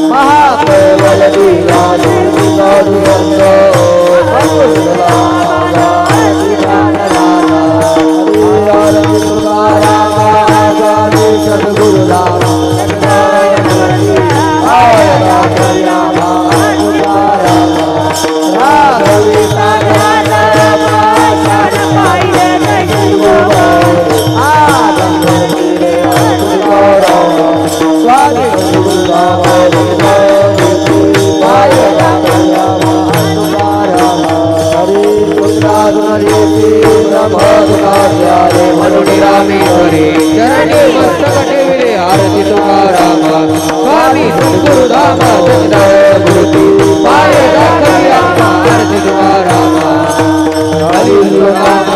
महाप्रबल दीवानो गौरी बंदो चरणी मस्तक ठेविले आरती तुकाराम स्वामी सद्गुरुधाम गुरुती पाय दाखवी आत्मा आरती तुकाराम हरी नाम